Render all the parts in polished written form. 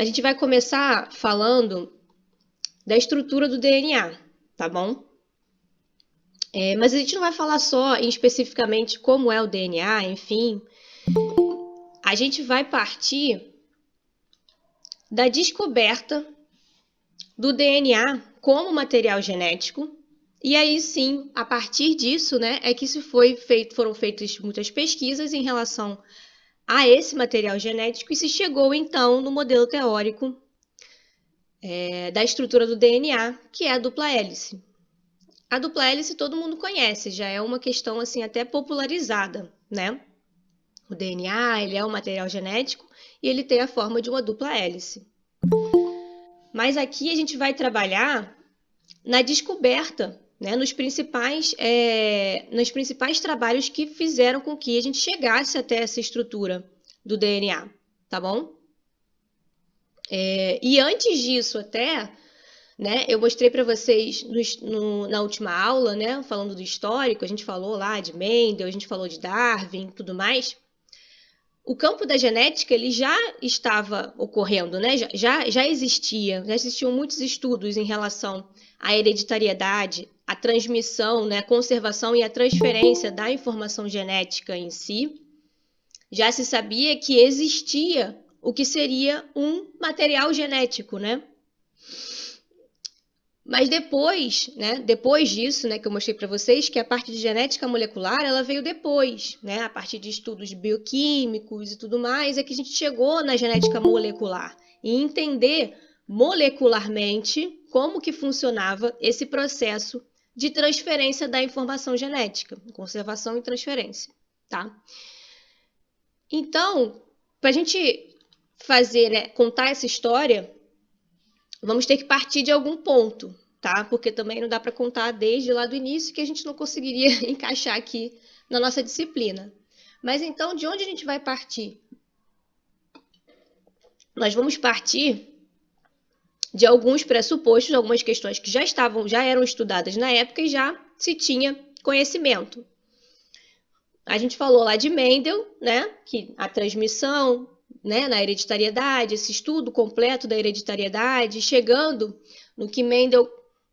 A gente vai começar falando da estrutura do DNA, tá bom? Mas a gente não vai falar só especificamente como é o DNA, enfim. A gente vai partir da descoberta do DNA como material genético. E aí sim, a partir disso, né, é que foram feitas muitas pesquisas em relação a esse material genético e se chegou então no modelo teórico da estrutura do DNA, que é a dupla hélice. A dupla hélice todo mundo conhece, já é uma questão assim até popularizada, né? O DNA, ele é um material genético e ele tem a forma de uma dupla hélice. Mas aqui a gente vai trabalhar na descoberta, né, nos principais trabalhos que fizeram com que a gente chegasse até essa estrutura do DNA, tá bom? E antes disso até, né, eu mostrei para vocês na última aula, né, falando do histórico, a gente falou lá de Mendel, a gente falou de Darwin, tudo mais. O campo da genética ele já estava ocorrendo, né? Já existiam muitos estudos em relação à hereditariedade, à transmissão, né? A conservação e a transferência da informação genética em si. Já se sabia que existia o que seria um material genético, né? Mas depois disso, né, que eu mostrei para vocês, que a parte de genética molecular, ela veio depois, né, a partir de estudos bioquímicos e tudo mais, é que a gente chegou na genética molecular e entender molecularmente como que funcionava esse processo de transferência da informação genética, conservação e transferência, tá? Então, para a gente fazer, né, contar essa história, vamos ter que partir de algum ponto, tá? Porque também não dá para contar desde lá do início que a gente não conseguiria encaixar aqui na nossa disciplina. Mas então, de onde a gente vai partir? Nós vamos partir de alguns pressupostos, algumas questões que já eram estudadas na época e já se tinha conhecimento. A gente falou lá de Mendel, né? Que a transmissão, né, na hereditariedade, esse estudo completo da hereditariedade, chegando no que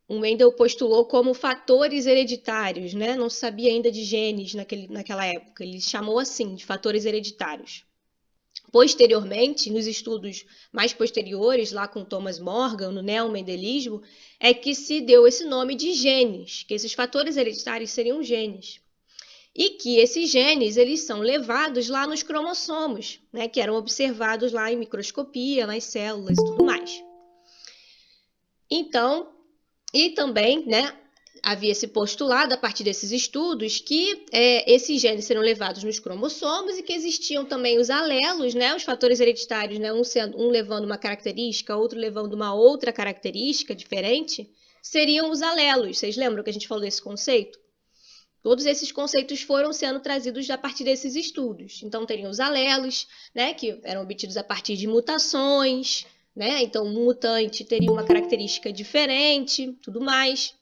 o Mendel postulou como fatores hereditários, né? Não se sabia ainda de genes naquela época, ele chamou assim, de fatores hereditários. Posteriormente, nos estudos mais posteriores, lá com Thomas Morgan, no neomendelismo, é que se deu esse nome de genes, que esses fatores hereditários seriam genes. E que esses genes eles são levados lá nos cromossomos, né, que eram observados lá em microscopia, nas células e tudo mais. Então, e também, né, havia esse postulado a partir desses estudos que esses genes seriam levados nos cromossomos e que existiam também os alelos, né, os fatores hereditários, né, um levando uma característica, outro levando uma outra característica diferente, seriam os alelos. Vocês lembram que a gente falou desse conceito? Todos esses conceitos foram sendo trazidos a partir desses estudos. Então, teriam os alelos, né, que eram obtidos a partir de mutações, né? Então, um mutante teria uma característica diferente, tudo mais.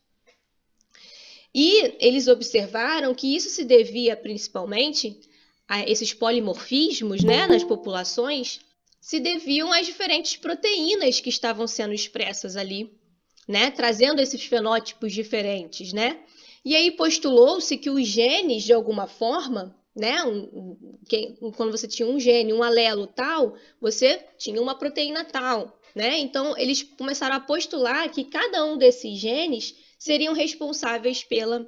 E eles observaram que isso se devia principalmente a esses polimorfismos, né, nas populações, se deviam às diferentes proteínas que estavam sendo expressas ali, né, trazendo esses fenótipos diferentes, né? E aí postulou-se que os genes, de alguma forma, né, quando você tinha um gene, um alelo tal, você tinha uma proteína tal, né? Então eles começaram a postular que cada um desses genes seriam responsáveis pela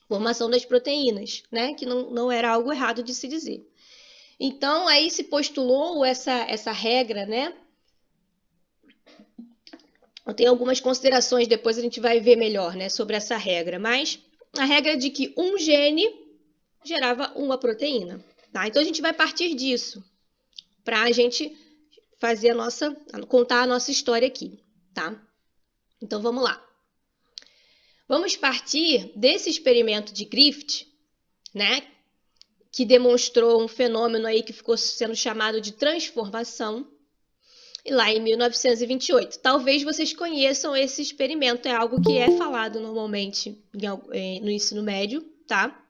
formação das proteínas, né? Que não era algo errado de se dizer. Então aí se postulou essa regra, né? Eu tenho algumas considerações, depois a gente vai ver melhor, né, sobre essa regra, mas a regra é de que um gene gerava uma proteína, tá? Então a gente vai partir disso para a gente contar a nossa história aqui, tá? Então vamos lá. Vamos partir desse experimento de Griffith, né, que demonstrou um fenômeno aí que ficou sendo chamado de transformação, e lá em 1928. Talvez vocês conheçam esse experimento, é algo que é falado normalmente no ensino médio, tá?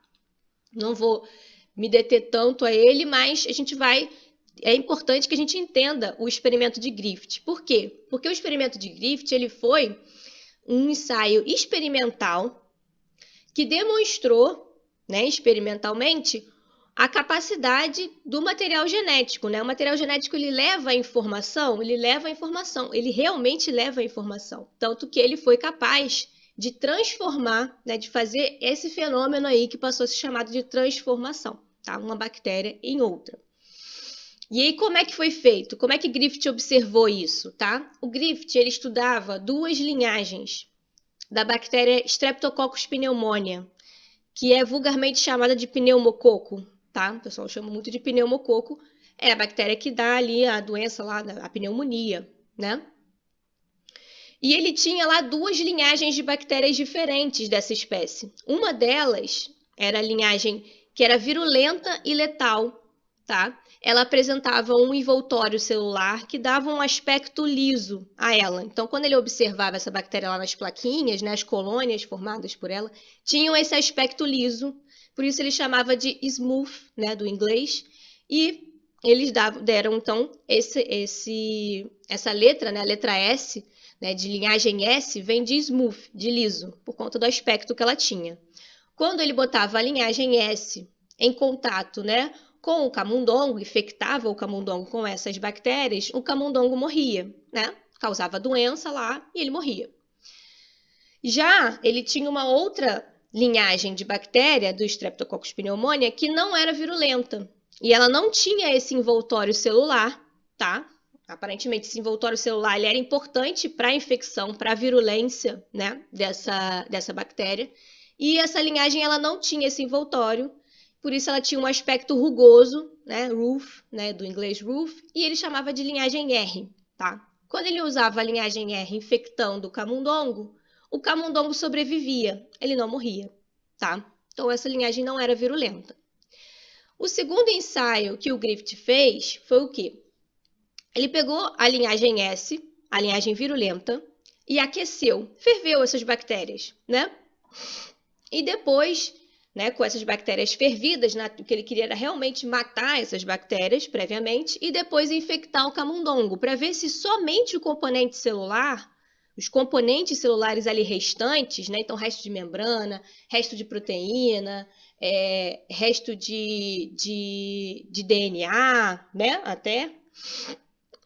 Não vou me deter tanto a ele, mas a gente vai é importante que a gente entenda o experimento de Griffith. Por quê? Porque o experimento de Griffith ele foi um ensaio experimental que demonstrou, né, experimentalmente, a capacidade do material genético, né? O material genético ele leva a informação, ele realmente leva a informação. Tanto que ele foi capaz de transformar, né, de fazer esse fenômeno aí que passou a ser chamado de transformação, tá? Uma bactéria em outra. E aí, como é que foi feito? Como é que Griffith observou isso, tá? O Griffith, ele estudava duas linhagens da bactéria Streptococcus pneumoniae, que é vulgarmente chamada de pneumococo, tá? O pessoal chama muito de pneumococo. É a bactéria que dá ali a doença lá, a pneumonia, né? E ele tinha lá duas linhagens de bactérias diferentes dessa espécie. Uma delas era a linhagem que era virulenta e letal, tá? Ela apresentava um envoltório celular que dava um aspecto liso a ela. Então, quando ele observava essa bactéria lá nas plaquinhas, né, as colônias formadas por ela, tinham esse aspecto liso, por isso ele chamava de smooth, né, do inglês, e eles deram, então, essa letra, né, a letra S, né, de linhagem S, vem de smooth, de liso, por conta do aspecto que ela tinha. Quando ele botava a linhagem S em contato, né, com o camundongo, infectava o camundongo com essas bactérias, o camundongo morria, né? Causava doença lá e ele morria. Já ele tinha uma outra linhagem de bactéria do Streptococcus pneumoniae que não era virulenta e ela não tinha esse envoltório celular, tá? Aparentemente esse envoltório celular ele era importante para a infecção, para a virulência, né, dessa bactéria. E essa linhagem ela não tinha esse envoltório, por isso ela tinha um aspecto rugoso, né, roof, né, do inglês roof, e ele chamava de linhagem R, tá? Quando ele usava a linhagem R infectando o camundongo sobrevivia, ele não morria, tá? Então essa linhagem não era virulenta. O segundo ensaio que o Griffith fez foi o quê? Ele pegou a linhagem S, a linhagem virulenta, e aqueceu, ferveu essas bactérias, né? E depois, né, com essas bactérias fervidas, né, o que ele queria era realmente matar essas bactérias previamente e depois infectar o camundongo, para ver se somente o componente celular, os componentes celulares ali restantes, né, então resto de membrana, resto de proteína, resto de DNA, né, até,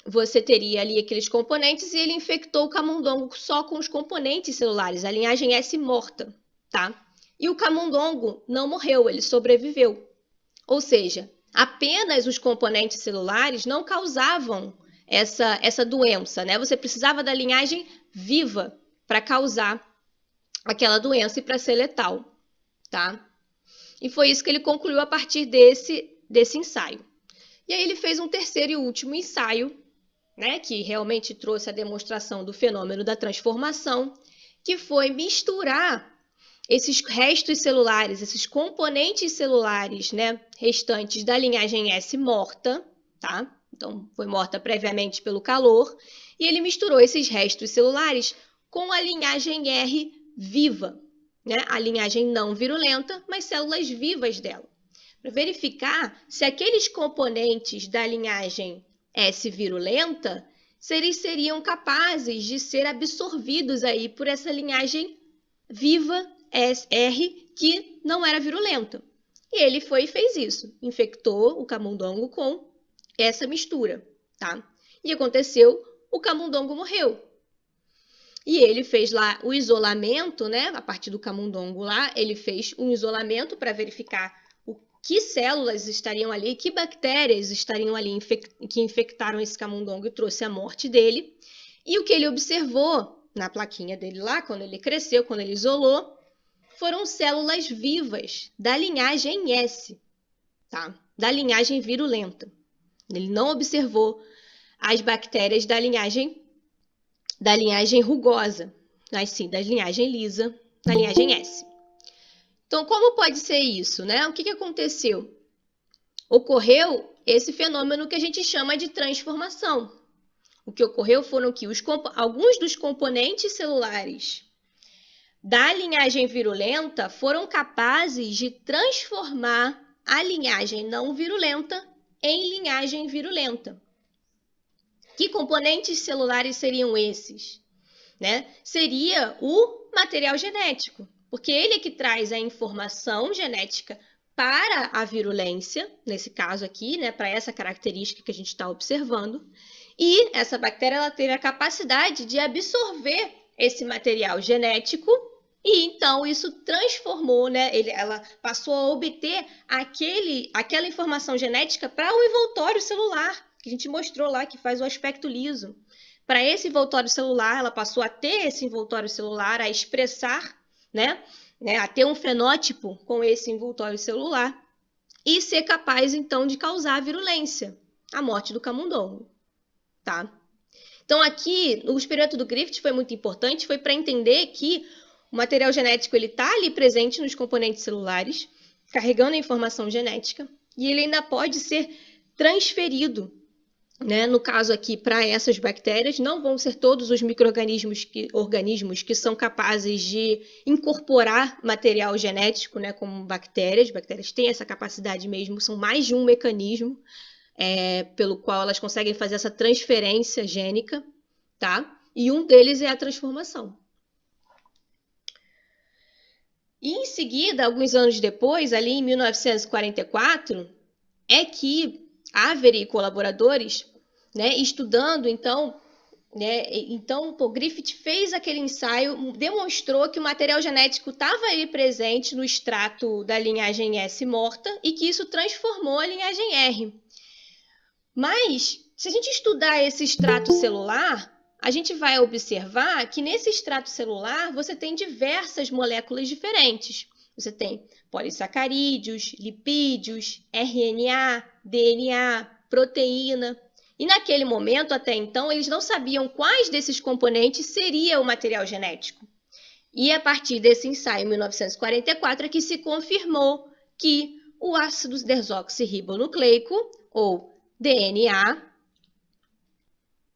você teria ali aqueles componentes e ele infectou o camundongo só com os componentes celulares, a linhagem S morta, tá? E o camundongo não morreu, ele sobreviveu. Ou seja, apenas os componentes celulares não causavam essa doença, né? Você precisava da linhagem viva para causar aquela doença e para ser letal, tá? E foi isso que ele concluiu a partir desse ensaio. E aí ele fez um terceiro e último ensaio, né, que realmente trouxe a demonstração do fenômeno da transformação, que foi misturar esses restos celulares, esses componentes celulares, né, restantes da linhagem S morta, tá? Então, foi morta previamente pelo calor, e ele misturou esses restos celulares com a linhagem R viva, né? A linhagem não virulenta, mas células vivas dela, para verificar se aqueles componentes da linhagem S virulenta seriam capazes de ser absorvidos aí por essa linhagem viva R que não era virulenta. E ele foi e fez isso, infectou o camundongo com essa mistura, tá? E aconteceu, o camundongo morreu. E ele fez lá o isolamento, né? A partir do camundongo lá, ele fez um isolamento para verificar que células estariam ali, que bactérias estariam ali que infectaram esse camundongo e trouxe a morte dele. E o que ele observou na plaquinha dele lá, quando ele cresceu, quando ele isolou, foram células vivas da linhagem S, tá? Da linhagem virulenta. Ele não observou as bactérias da linhagem rugosa, mas sim da linhagem lisa, da linhagem S. Então, como pode ser isso, né? O que aconteceu? Ocorreu esse fenômeno que a gente chama de transformação. O que ocorreu foram que alguns dos componentes celulares da linhagem virulenta foram capazes de transformar a linhagem não virulenta em linhagem virulenta. Que componentes celulares seriam esses? Né? Seria o material genético, porque ele é que traz a informação genética para a virulência, nesse caso aqui, né, para essa característica que a gente está observando, e essa bactéria ela teve a capacidade de absorver esse material genético e então isso transformou, né, ela passou a obter aquela informação genética para o envoltório celular, que a gente mostrou lá, que faz o aspecto liso. Para esse envoltório celular, ela passou a ter esse envoltório celular, a expressar, né, a ter um fenótipo com esse envoltório celular e ser capaz, então, de causar a virulência, a morte do camundongo, tá? Então, aqui, o experimento do Griffith foi muito importante, foi para entender que o material genético está ali presente nos componentes celulares, carregando a informação genética, e ele ainda pode ser transferido, né? No caso aqui, para essas bactérias, não vão ser todos os micro-organismos que são capazes de incorporar material genético, né? Como bactérias. Bactérias têm essa capacidade mesmo, são mais de um mecanismo pelo qual elas conseguem fazer essa transferência gênica, tá? E um deles é a transformação. E em seguida, alguns anos depois, ali em 1944, é que Avery e colaboradores, né, estudando, então, o Griffith fez aquele ensaio, demonstrou que o material genético estava aí presente no extrato da linhagem S morta e que isso transformou a linhagem R. Mas, se a gente estudar esse extrato celular, a gente vai observar que nesse extrato celular você tem diversas moléculas diferentes. Você tem polissacarídeos, lipídios, RNA, DNA, proteína. E naquele momento, até então, eles não sabiam quais desses componentes seria o material genético. E a partir desse ensaio, em 1944, é que se confirmou que o ácido desoxirribonucleico, ou DNA,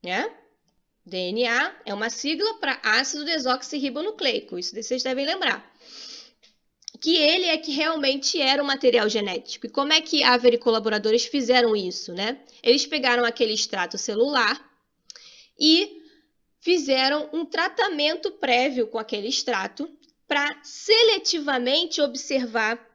né? DNA é uma sigla para ácido desoxirribonucleico, isso vocês devem lembrar. Que ele é que realmente era o material genético. E como é que Avery e colaboradores fizeram isso, né? Eles pegaram aquele extrato celular e fizeram um tratamento prévio com aquele extrato para seletivamente observar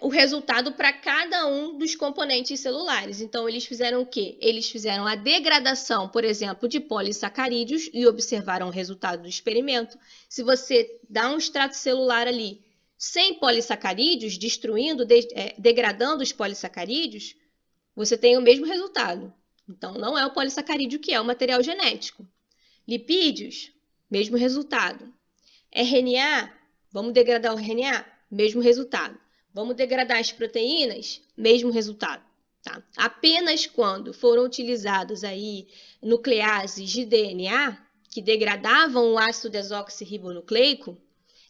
o resultado para cada um dos componentes celulares. Então, eles fizeram o quê? Eles fizeram a degradação, por exemplo, de polissacarídeos e observaram o resultado do experimento. Se você dá um extrato celular ali sem polissacarídeos, destruindo, degradando os polissacarídeos, você tem o mesmo resultado. Então, não é o polissacarídeo que é o material genético. Lipídios, mesmo resultado. RNA, vamos degradar o RNA? Mesmo resultado. Vamos degradar as proteínas? Mesmo resultado. Tá? Apenas quando foram utilizadas aí nucleases de DNA que degradavam o ácido desoxirribonucleico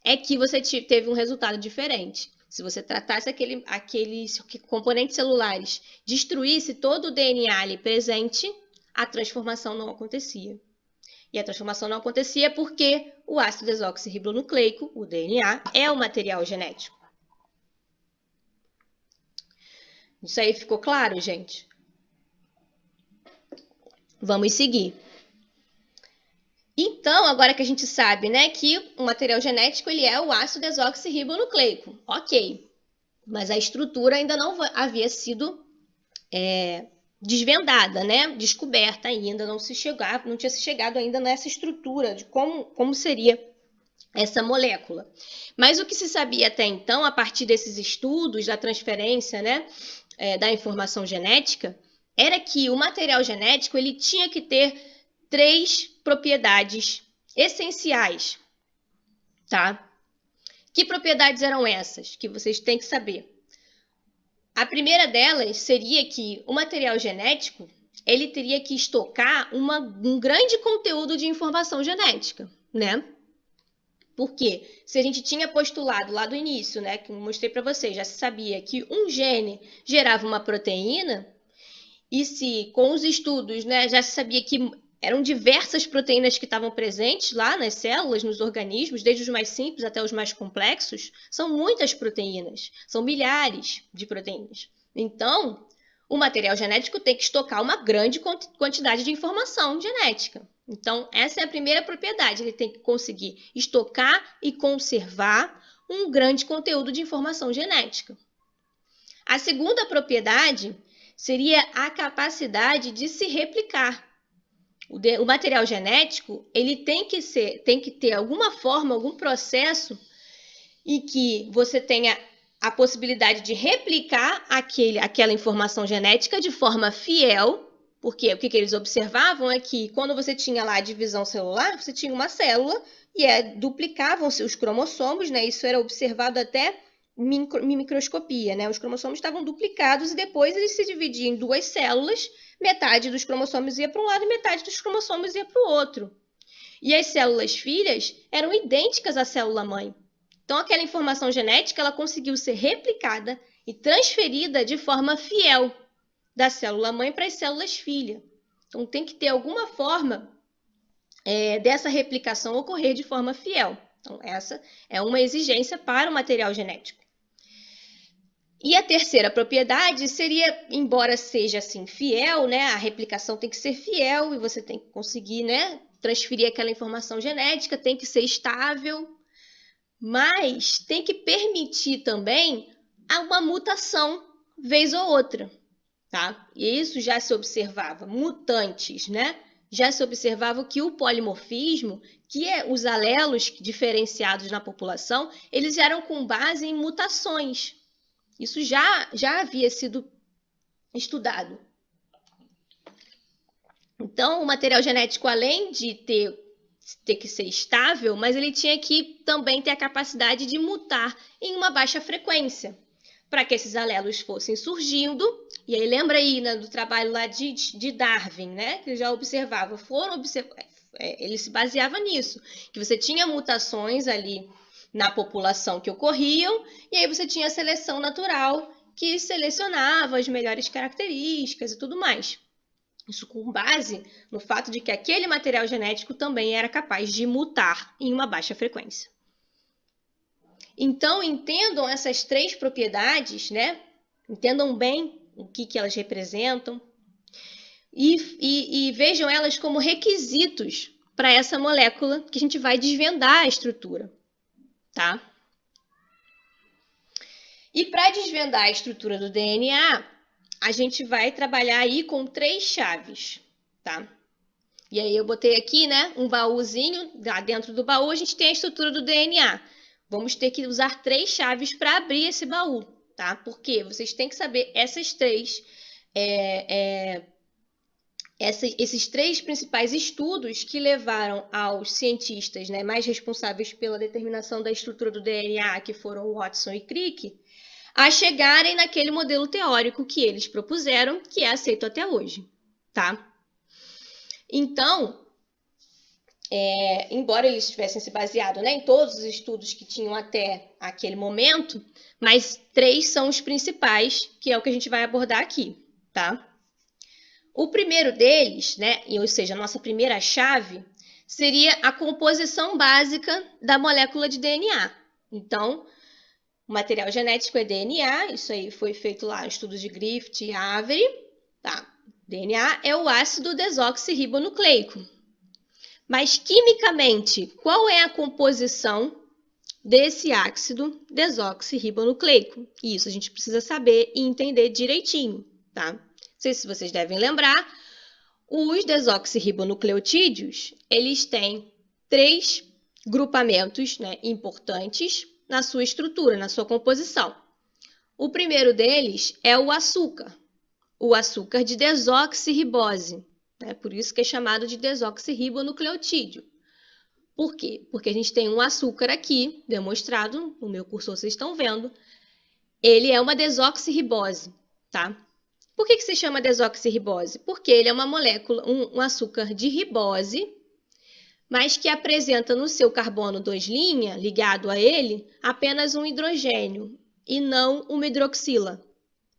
é que você teve um resultado diferente. Se você tratasse aqueles componentes celulares, destruísse todo o DNA ali presente, a transformação não acontecia. E a transformação não acontecia porque o ácido desoxirribonucleico, o DNA, é o material genético. Isso aí ficou claro, gente? Vamos seguir. Então, agora que a gente sabe, né, que o material genético ele é o ácido desoxirribonucleico. Ok, mas a estrutura ainda não havia sido desvendada, né? Descoberta ainda, não tinha se chegado ainda nessa estrutura de como seria essa molécula. Mas o que se sabia até então, a partir desses estudos da transferência, né, da informação genética, era que o material genético ele tinha que ter 3 propriedades essenciais, tá? Que propriedades eram essas que vocês têm que saber? A primeira delas seria que o material genético ele teria que estocar um grande conteúdo de informação genética, né? Porque se a gente tinha postulado lá do início, né, que eu mostrei para vocês, já se sabia que um gene gerava uma proteína, e se com os estudos, né, já se sabia que eram diversas proteínas que estavam presentes lá nas células, nos organismos, desde os mais simples até os mais complexos, são muitas proteínas, são milhares de proteínas. Então, o material genético tem que estocar uma grande quantidade de informação genética. Então, essa é a primeira propriedade. Ele tem que conseguir estocar e conservar um grande conteúdo de informação genética. A segunda propriedade seria a capacidade de se replicar. O material genético ele tem que ter alguma forma, algum processo em que você tenha a possibilidade de replicar aquela informação genética de forma fiel, porque o que eles observavam é que quando você tinha lá a divisão celular, você tinha uma célula e duplicavam-se os cromossomos, né? Isso era observado até em microscopia, né? Os cromossomos estavam duplicados e depois eles se dividiam em duas células, metade dos cromossomos ia para um lado e metade dos cromossomos ia para o outro. E as células filhas eram idênticas à célula mãe. Então, aquela informação genética ela conseguiu ser replicada e transferida de forma fiel da célula mãe para as células filha. Então, tem que ter alguma forma dessa replicação ocorrer de forma fiel. Então, essa é uma exigência para o material genético. E a terceira propriedade seria, embora seja assim fiel, né, a replicação tem que ser fiel e você tem que conseguir, né, transferir aquela informação genética, tem que ser estável, mas tem que permitir também uma mutação vez ou outra, tá? E isso já se observava, mutantes, né? Já se observava que o polimorfismo, que é os alelos diferenciados na população, eles eram com base em mutações. Isso já havia sido estudado. Então, o material genético, além de ter que ser estável, mas ele tinha que também ter a capacidade de mutar em uma baixa frequência, para que esses alelos fossem surgindo. E aí lembra aí, né, do trabalho lá de Darwin, né, que ele já observava, ele se baseava nisso, que você tinha mutações ali na população que ocorriam, e aí você tinha a seleção natural que selecionava as melhores características e tudo mais. Isso com base no fato de que aquele material genético também era capaz de mutar em uma baixa frequência. Então, entendam essas três propriedades, né? Entendam bem o que elas representam e vejam elas como requisitos para essa molécula que a gente vai desvendar a estrutura, tá? E para desvendar a estrutura do DNA, a gente vai trabalhar aí com 3 chaves, tá? E aí eu botei aqui, né, um baúzinho, lá dentro do baú a gente tem a estrutura do DNA. Vamos ter que usar 3 chaves para abrir esse baú, tá? Porque vocês têm que saber esses 3 principais estudos que levaram aos cientistas, né, mais responsáveis pela determinação da estrutura do DNA, que foram Watson e Crick, a chegarem naquele modelo teórico que eles propuseram, que é aceito até hoje, tá? Então, embora eles tivessem se baseado, né, em todos os estudos que tinham até aquele momento, mas 3 são os principais, que é o que a gente vai abordar aqui, tá? O primeiro deles, né, ou seja, a nossa primeira chave, seria a composição básica da molécula de DNA. Então, o material genético é DNA, isso aí foi feito lá em estudos de Griffith e Avery, tá? DNA é o ácido desoxirribonucleico. Mas, quimicamente, qual é a composição desse ácido desoxirribonucleico? Isso a gente precisa saber e entender direitinho, tá? Não sei se vocês devem lembrar, os desoxirribonucleotídeos, eles têm 3 grupamentos, né, importantes na sua estrutura, na sua composição. O primeiro deles é o açúcar de desoxirribose, né? Por isso que é chamado de desoxirribonucleotídeo. Por quê? Porque a gente tem um açúcar aqui, demonstrado, no meu cursor vocês estão vendo, ele é uma desoxirribose, tá? Por que se chama desoxirribose? Porque ele é uma molécula, um açúcar de ribose, mas que apresenta no seu carbono 2' ligado a ele apenas um hidrogênio e não uma hidroxila,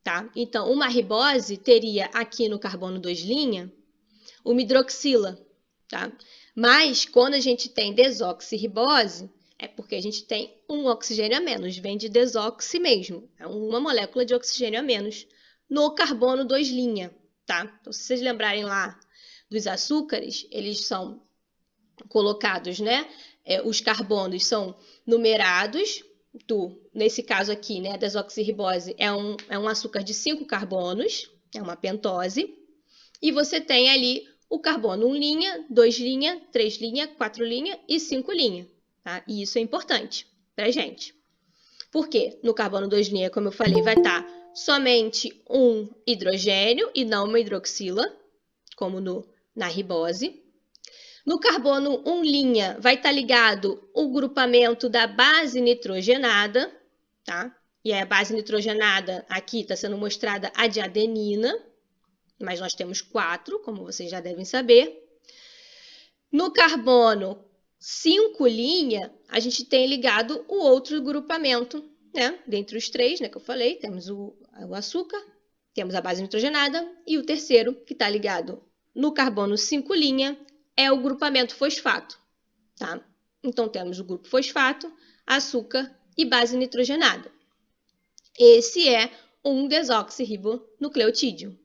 tá? Então, uma ribose teria aqui no carbono 2' uma hidroxila, tá? Mas quando a gente tem desoxirribose, é porque a gente tem um oxigênio a menos, vem de desoxi mesmo, é uma molécula de oxigênio a menos no carbono 2', tá? Então, se vocês lembrarem lá dos açúcares, eles são colocados, né? Os carbonos são numerados, nesse caso aqui, né, desoxirribose, é um açúcar de 5 carbonos, é uma pentose, e você tem ali o carbono 1', 2', 3', 4' e 5', tá? E isso é importante pra gente. Por quê? No carbono 2', como eu falei, vai estar somente um hidrogênio e não uma hidroxila, como na ribose. No carbono 1' vai estar ligado o grupamento da base nitrogenada, tá? E a base nitrogenada aqui está sendo mostrada a de adenina, mas nós temos 4, como vocês já devem saber. No carbono 5', a gente tem ligado o outro grupamento, né? Dentre os 3, né, que eu falei, temos o açúcar, temos a base nitrogenada, e o terceiro, que está ligado no carbono 5', é o grupamento fosfato, tá? Então, temos o grupo fosfato, açúcar e base nitrogenada. Esse é um desoxirribonucleotídeo.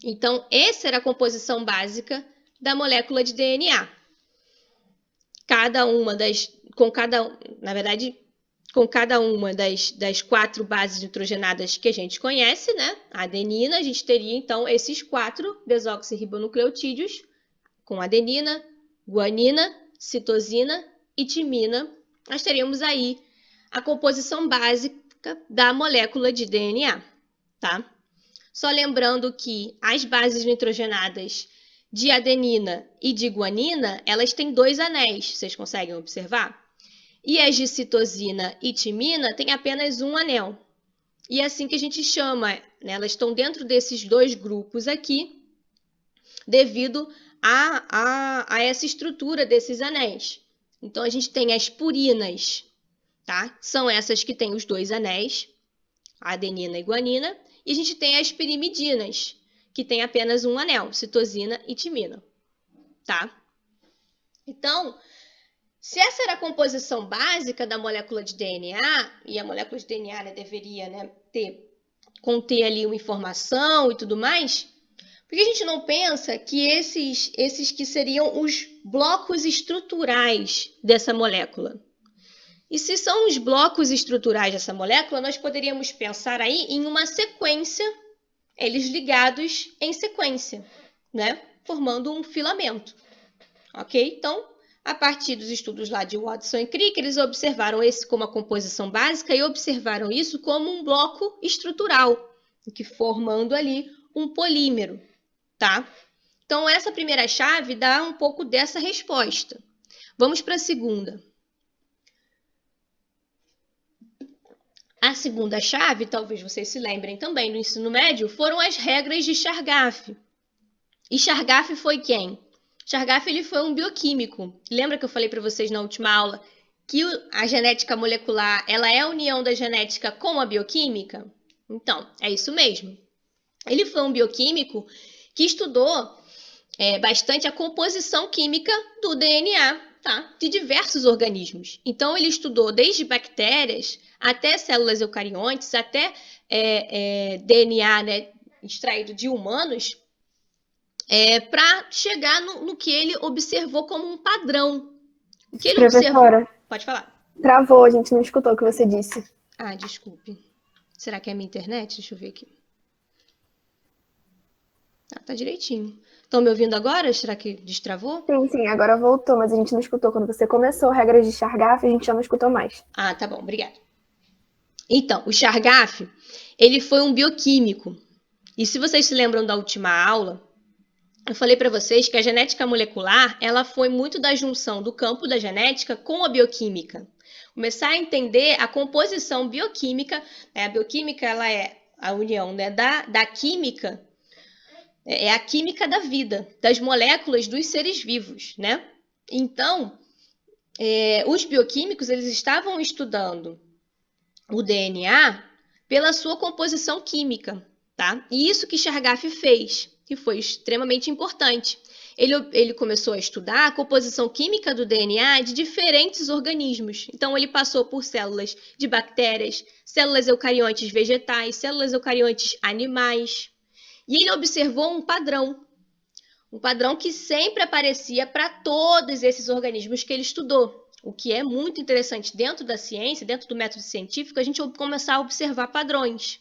Então, essa era a composição básica da molécula de DNA. Com cada uma das 4 bases nitrogenadas que a gente conhece, né? A adenina, a gente teria, então, esses 4 desoxirribonucleotídeos, com adenina, guanina, citosina e timina. Nós teríamos aí a composição básica da molécula de DNA, tá? Só lembrando que as bases nitrogenadas de adenina e de guanina, elas têm 2 anéis, vocês conseguem observar? E as de citosina e timina têm apenas um anel. E é assim que a gente chama, né? Elas estão dentro desses 2 grupos aqui, devido a essa estrutura desses anéis. Então, a gente tem as purinas, tá? São essas que têm os 2 anéis, adenina e guanina. E a gente tem as pirimidinas, que tem apenas um anel, citosina e timina, tá? Então, se essa era a composição básica da molécula de DNA, e a molécula de DNA, né, deveria, né, conter ali uma informação e tudo mais, por que a gente não pensa que esses que seriam os blocos estruturais dessa molécula? E se são os blocos estruturais dessa molécula, nós poderíamos pensar aí em uma sequência, eles ligados em sequência, né? Formando um filamento, ok? Então, a partir dos estudos lá de Watson e Crick, eles observaram esse como a composição básica e observaram isso como um bloco estrutural, que formando ali um polímero, tá? Então, essa primeira chave dá um pouco dessa resposta. Vamos para a segunda. A segunda chave, talvez vocês se lembrem também do ensino médio, foram as regras de Chargaff. E Chargaff foi quem? Chargaff ele foi um bioquímico. Lembra que eu falei para vocês na última aula que a genética molecular ela é a união da genética com a bioquímica? Então, é isso mesmo. Ele foi um bioquímico que estudou bastante a composição química do DNA, tá? De diversos organismos. Então, ele estudou desde bactérias até células eucariontes, até DNA, né, extraído de humanos, para chegar no que ele observou como um padrão. O que ele Professora, observou? Pode falar. Travou, a gente não escutou o que você disse. Ah, desculpe. Será que é a minha internet? Deixa eu ver aqui. Tá direitinho. Estão me ouvindo agora? Será que destravou? Sim, agora voltou, mas a gente não escutou. Quando você começou regras de Chargaff, a gente já não escutou mais. Ah, tá bom, obrigada. Então, o Chargaff, ele foi um bioquímico. E se vocês se lembram da última aula, eu falei para vocês que a genética molecular, ela foi muito da junção do campo da genética com a bioquímica. Começar a entender a composição bioquímica, né? A bioquímica, ela é a união, né, da química, é a química da vida, das moléculas dos seres vivos, né? Então, os bioquímicos, eles estavam estudando o DNA pela sua composição química, tá? E isso que Chargaff fez, que foi extremamente importante. ele começou a estudar a composição química do DNA de diferentes organismos. Então, ele passou por células de bactérias, células eucariontes vegetais, células eucariontes animais. E ele observou um padrão que sempre aparecia para todos esses organismos que ele estudou. O que é muito interessante dentro da ciência, dentro do método científico, a gente começar a observar padrões,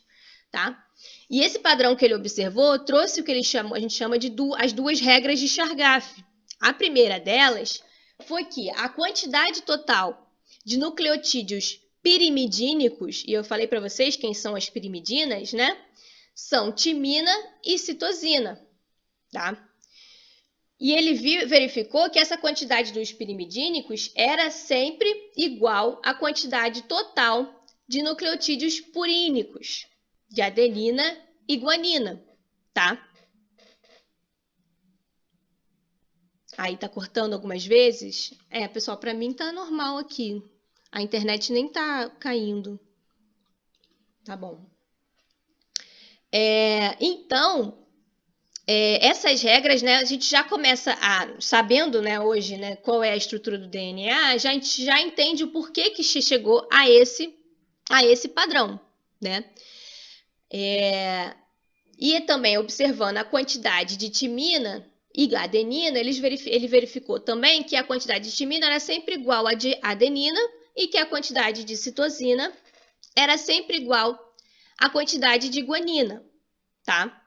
tá? E esse padrão que ele observou trouxe o que a gente chama de as duas regras de Chargaff. A primeira delas foi que a quantidade total de nucleotídeos pirimidínicos, e eu falei para vocês quem são as pirimidinas, né? São timina e citosina, tá? E ele verificou que essa quantidade dos pirimidínicos era sempre igual à quantidade total de nucleotídeos purínicos, de adenina e guanina, tá? Aí tá cortando algumas vezes? Pessoal, para mim tá normal aqui. A internet nem tá caindo. Tá bom. Então, essas regras, né, a gente já começa sabendo, né, hoje, né, qual é a estrutura do DNA, a gente já entende o porquê que chegou a esse padrão, né? E também observando a quantidade de timina e adenina, ele verificou também que a quantidade de timina era sempre igual à de adenina e que a quantidade de citosina era sempre igual à quantidade de guanina, tá?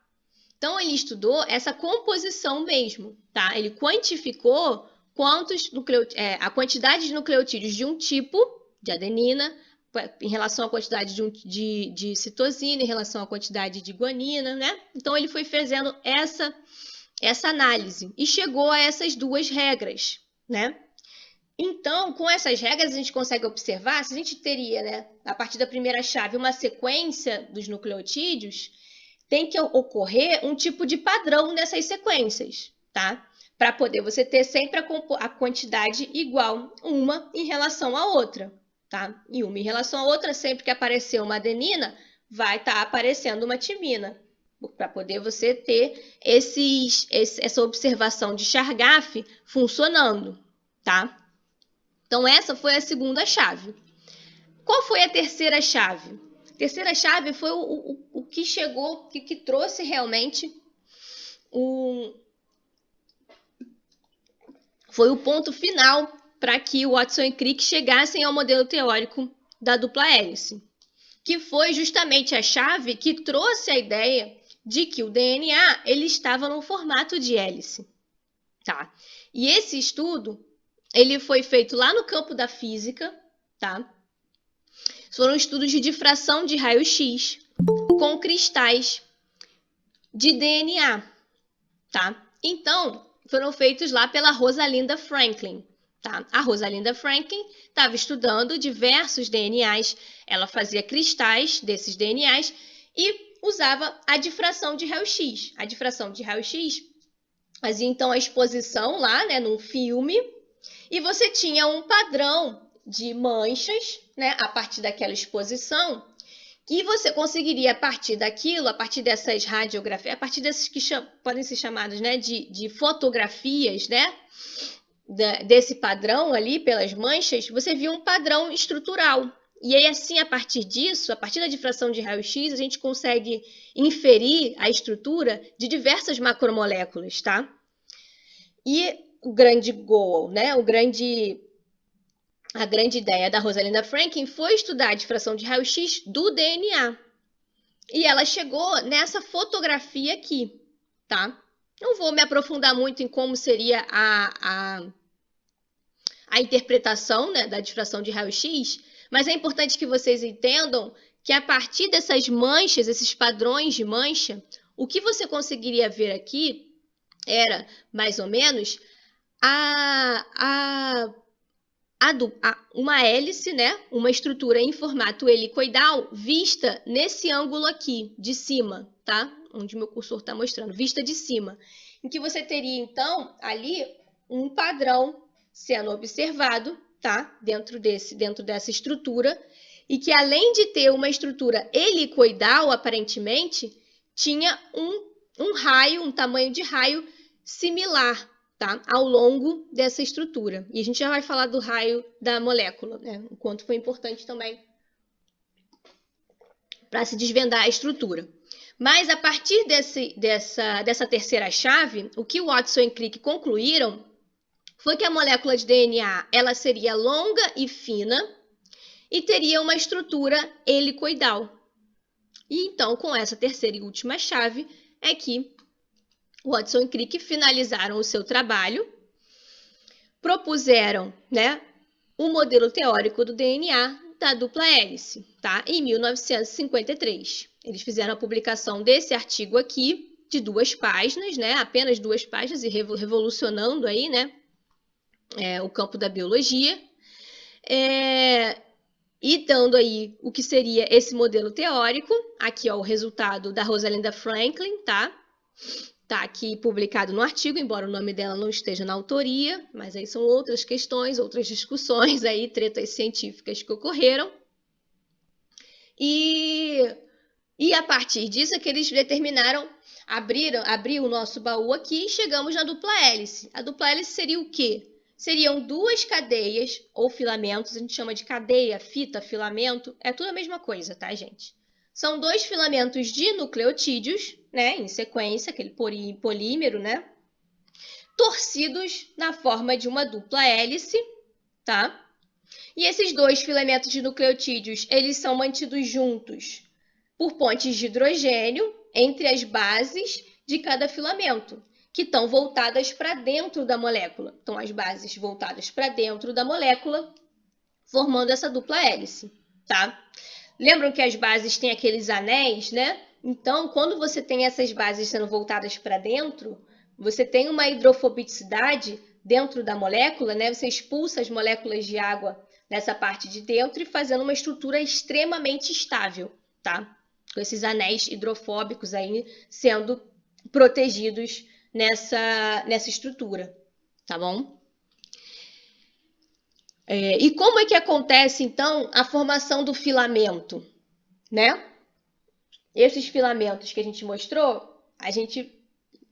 Então, ele estudou essa composição mesmo, tá? Ele quantificou a quantidade de nucleotídeos de um tipo de adenina em relação à quantidade de citosina, em relação à quantidade de guanina, né? Então, ele foi fazendo essa análise e chegou a essas duas regras, né? Então, com essas regras, a gente consegue observar se a gente teria, né, a partir da primeira chave, uma sequência dos nucleotídeos, tem que ocorrer um tipo de padrão nessas sequências, tá? Para poder você ter sempre a quantidade igual uma em relação à outra, tá? E uma em relação à outra, sempre que aparecer uma adenina, vai estar aparecendo uma timina, para poder você ter essa observação de Chargaff funcionando, tá? Então, essa foi a segunda chave. Qual foi a terceira chave? A terceira chave foi o que chegou, que trouxe realmente foi o ponto final para que Watson e Crick chegassem ao modelo teórico da dupla hélice, que foi justamente a chave que trouxe a ideia de que o DNA ele estava no formato de hélice, tá? E esse estudo ele foi feito lá no campo da física, tá? Foram estudos de difração de raio-x com cristais de DNA, tá? Então, foram feitos lá pela Rosalind Franklin, tá? A Rosalind Franklin estava estudando diversos DNAs, ela fazia cristais desses DNAs e usava a difração de raio-x. A difração de raio-x fazia, então, a exposição lá, né, num filme, e você tinha um padrão de manchas, né, a partir daquela exposição, e você conseguiria, a partir daquilo, a partir dessas radiografias, a partir desses que podem ser chamados, né, de fotografias, né, desse padrão ali, pelas manchas, você viu um padrão estrutural. E aí, assim, a partir disso, a partir da difração de raio-x, a gente consegue inferir a estrutura de diversas macromoléculas, tá? E o grande goal, né, a grande ideia da Rosalind Franklin foi estudar a difração de raio-x do DNA. E ela chegou nessa fotografia aqui, tá? Não vou me aprofundar muito em como seria a interpretação, né, da difração de raio-x, mas é importante que vocês entendam que a partir dessas manchas, esses padrões de mancha, o que você conseguiria ver aqui era, mais ou menos, uma hélice, né? Uma estrutura em formato helicoidal vista nesse ângulo aqui, de cima, tá? Onde meu cursor está mostrando, vista de cima. Em que você teria, então, ali um padrão sendo observado, tá? Dentro dessa estrutura, e que além de ter uma estrutura helicoidal, aparentemente, tinha um raio, um tamanho de raio similar, tá? Ao longo dessa estrutura. E a gente já vai falar do raio da molécula, né? O quanto foi importante também para se desvendar a estrutura. Mas a partir dessa terceira chave, o que Watson e Crick concluíram foi que a molécula de DNA ela seria longa e fina e teria uma estrutura helicoidal. E então, com essa terceira e última chave, é que Watson e Crick finalizaram o seu trabalho, propuseram, né, o modelo teórico do DNA da dupla hélice, tá? Em 1953. Eles fizeram a publicação desse artigo aqui, de 2 páginas, né? Apenas 2 páginas, e revolucionando aí, né? O campo da biologia. E dando aí o que seria esse modelo teórico. Aqui, ó, o resultado da Rosalind Franklin, tá? Tá aqui publicado no artigo, embora o nome dela não esteja na autoria, mas aí são outras questões, outras discussões aí, tretas científicas que ocorreram. E a partir disso é que eles determinaram abrir o nosso baú aqui e chegamos na dupla hélice. A dupla hélice seria o quê? Seriam 2 cadeias ou filamentos, a gente chama de cadeia, fita, filamento, é tudo a mesma coisa, tá, gente? São 2 filamentos de nucleotídeos, né, em sequência, aquele polímero, né, torcidos na forma de uma dupla hélice, tá? E esses 2 filamentos de nucleotídeos, eles são mantidos juntos por pontes de hidrogênio entre as bases de cada filamento, que estão voltadas para dentro da molécula. Então, as bases voltadas para dentro da molécula, formando essa dupla hélice, tá? Lembram que as bases têm aqueles anéis, né? Então, quando você tem essas bases sendo voltadas para dentro, você tem uma hidrofobicidade dentro da molécula, né? Você expulsa as moléculas de água nessa parte de dentro e fazendo uma estrutura extremamente estável, tá? Com esses anéis hidrofóbicos aí sendo protegidos nessa estrutura, tá bom? E como é que acontece, então, a formação do filamento, né? Esses filamentos que a gente mostrou, a gente,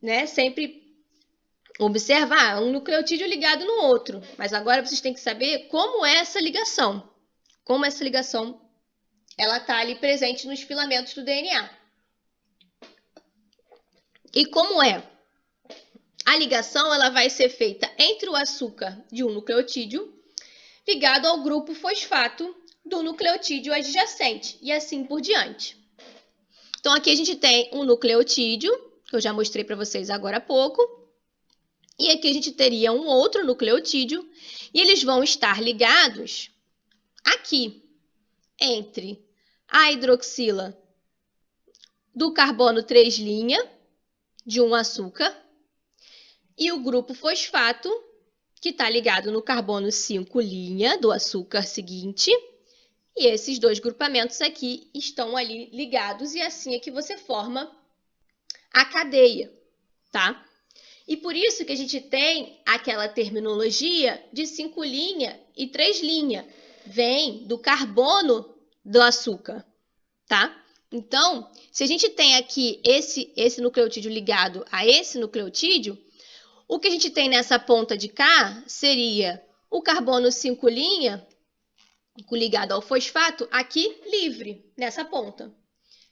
né, sempre observa um nucleotídeo ligado no outro. Mas agora vocês têm que saber como é essa ligação. Como essa ligação ela está ali presente nos filamentos do DNA. E como é? A ligação ela vai ser feita entre o açúcar de um nucleotídeo ligado ao grupo fosfato do nucleotídeo adjacente, e assim por diante. Então, aqui a gente tem um nucleotídeo, que eu já mostrei para vocês agora há pouco, e aqui a gente teria um outro nucleotídeo, e eles vão estar ligados aqui, entre a hidroxila do carbono 3' de um açúcar e o grupo fosfato, que está ligado no carbono 5' do açúcar seguinte. E esses 2 grupamentos aqui estão ali ligados e assim é que você forma a cadeia, tá? E por isso que a gente tem aquela terminologia de 5' e 3'. Vem do carbono do açúcar, tá? Então, se a gente tem aqui esse nucleotídeo ligado a esse nucleotídeo, o que a gente tem nessa ponta de cá seria o carbono 5' ligado ao fosfato aqui livre, nessa ponta.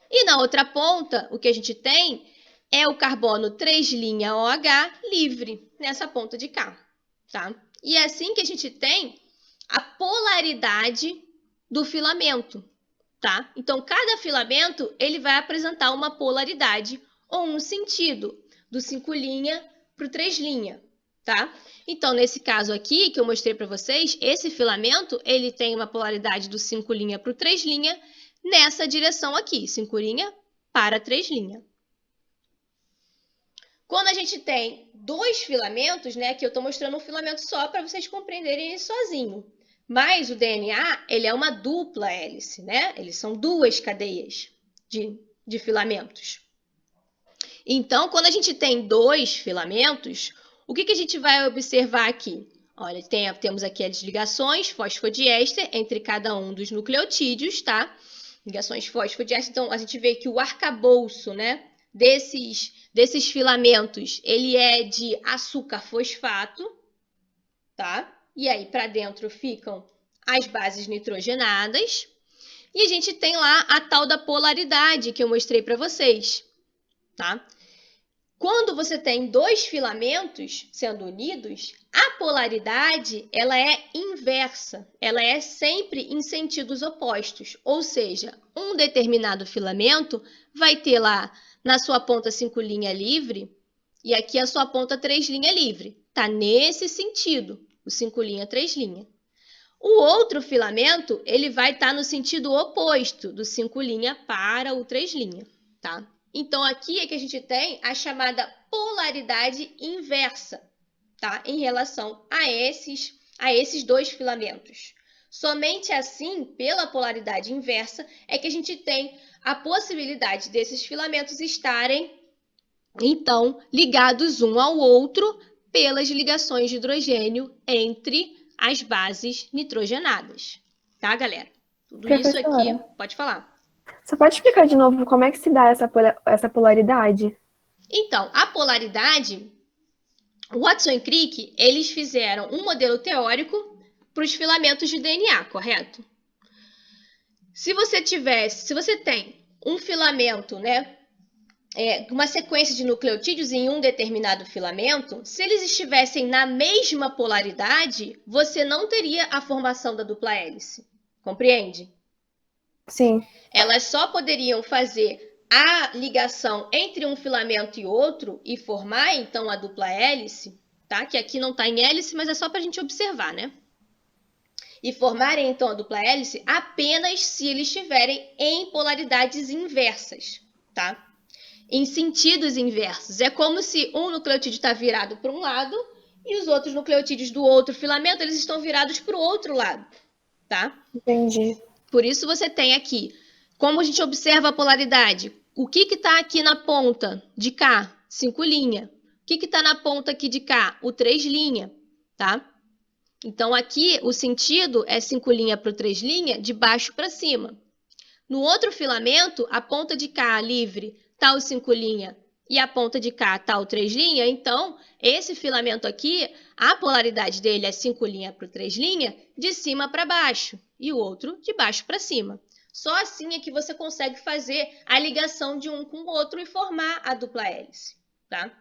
E na outra ponta, o que a gente tem é o carbono 3' OH livre, nessa ponta de cá, tá? E é assim que a gente tem a polaridade do filamento, tá? Então, cada filamento, ele vai apresentar uma polaridade ou um sentido, do 5' para o 3', tá? Então, nesse caso aqui, que eu mostrei para vocês, esse filamento, ele tem uma polaridade do 5' para o 3' nessa direção aqui, 5' para 3'. Quando a gente tem 2 filamentos, né, que eu estou mostrando um filamento só para vocês compreenderem isso sozinho. Mas o DNA, ele é uma dupla hélice, né? Eles são 2 cadeias de filamentos. Então, quando a gente tem 2 filamentos, o que a gente vai observar aqui? Olha, temos aqui as ligações fosfodiéster entre cada um dos nucleotídeos, tá? Ligações fosfodiéster, então a gente vê que o arcabouço, né, desses filamentos, ele é de açúcar fosfato, tá? E aí para dentro ficam as bases nitrogenadas. E a gente tem lá a tal da polaridade que eu mostrei para vocês, tá? Quando você tem dois filamentos sendo unidos, a polaridade ela é inversa, ela é sempre em sentidos opostos, ou seja, um determinado filamento vai ter lá na sua ponta 5' livre e aqui a sua ponta 3' livre. Tá nesse sentido, o 5', 3'. O outro filamento, ele vai estar no sentido oposto, do 5' para o 3', tá? Então, aqui é que a gente tem a chamada polaridade inversa, tá? Em relação a esses dois filamentos. Somente assim, pela polaridade inversa, é que a gente tem a possibilidade desses filamentos estarem, então, ligados um ao outro pelas ligações de hidrogênio entre as bases nitrogenadas. Tá, galera? Tudo isso aqui, pode falar. Você pode explicar de novo como é que se dá essa polaridade? Então, a polaridade, Watson e Crick, eles fizeram um modelo teórico para os filamentos de DNA, correto? Se você tem um filamento, né, uma sequência de nucleotídeos em um determinado filamento, se eles estivessem na mesma polaridade, você não teria a formação da dupla hélice. Compreende? Sim. Elas só poderiam fazer a ligação entre um filamento e outro e formar, então, a dupla hélice, tá? Que aqui não está em hélice, mas é só para a gente observar, né? E formarem, então, a dupla hélice apenas se eles estiverem em polaridades inversas, tá? Em sentidos inversos. É como se um nucleotídeo está virado para um lado e os outros nucleotídeos do outro filamento, eles estão virados para o outro lado, tá? Entendi. Por isso você tem aqui, como a gente observa a polaridade, o que está aqui na ponta de cá? 5'. O que está na ponta aqui de cá? O 3', tá? Então, aqui o sentido é 5' para o 3', de baixo para cima. No outro filamento, a ponta de cá livre está o 5' e a ponta de cá está o 3', então, esse filamento aqui, a polaridade dele é 5' para o 3', de cima para baixo, e o outro de baixo para cima. Só assim é que você consegue fazer a ligação de um com o outro e formar a dupla hélice, tá?